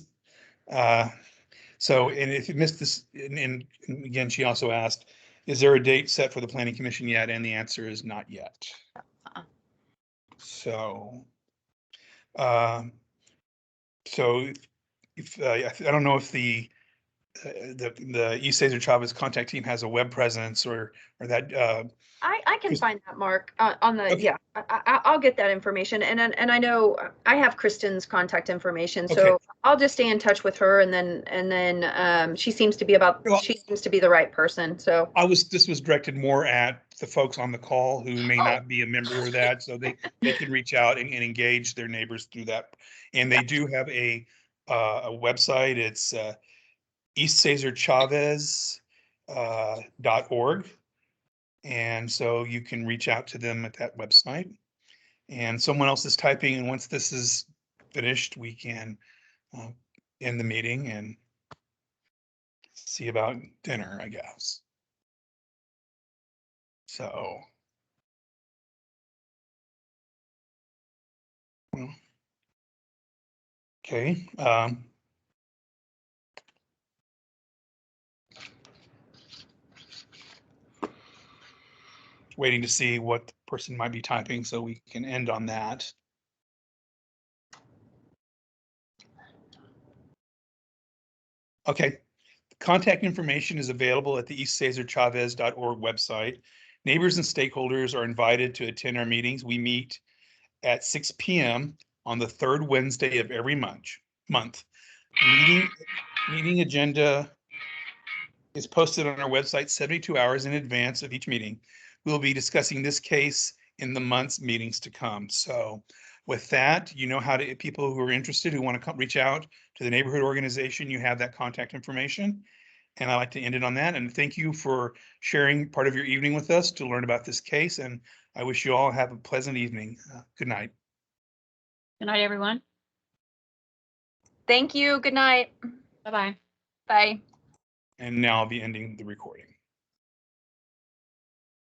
So, and if you missed this, and again, she also asked, is there a date set for the Planning Commission yet? And the answer is not yet. So, if I don't know if the East Cesar Chavez contact team has a web presence or that. I can find that, Mark, on the, Okay. yeah, I'll get that information. And I know I have Kristen's contact information, so Okay. I'll just stay in touch with her and then she seems to be she seems to be the right person, so. This was directed more at the folks on the call who may not be a member of that, so they can reach out and engage their neighbors through that. And they do have a website. It's eastcesarchavez.org. And so you can reach out to them at that website. And someone else is typing, and once this is finished, we can end the meeting and see about dinner, I guess. So, well, okay. Waiting to see what the person might be typing so we can end on that. Okay, contact information is available at the eastcesarchavez.org website. Neighbors and stakeholders are invited to attend our meetings. We meet at 6 p.m. on the third Wednesday of every month. Meeting agenda is posted on our website 72 hours in advance of each meeting. We'll be discussing this case in the month's meetings to come. So with that, you know how to, people who are interested, who want to come reach out to the neighborhood organization, you have that contact information. And I'd like to end it on that. And thank you for sharing part of your evening with us to learn about this case. And I wish you all have a pleasant evening. Good night. Good night, everyone. Thank you. Good night. Bye-bye. Bye. And now I'll be ending the recording.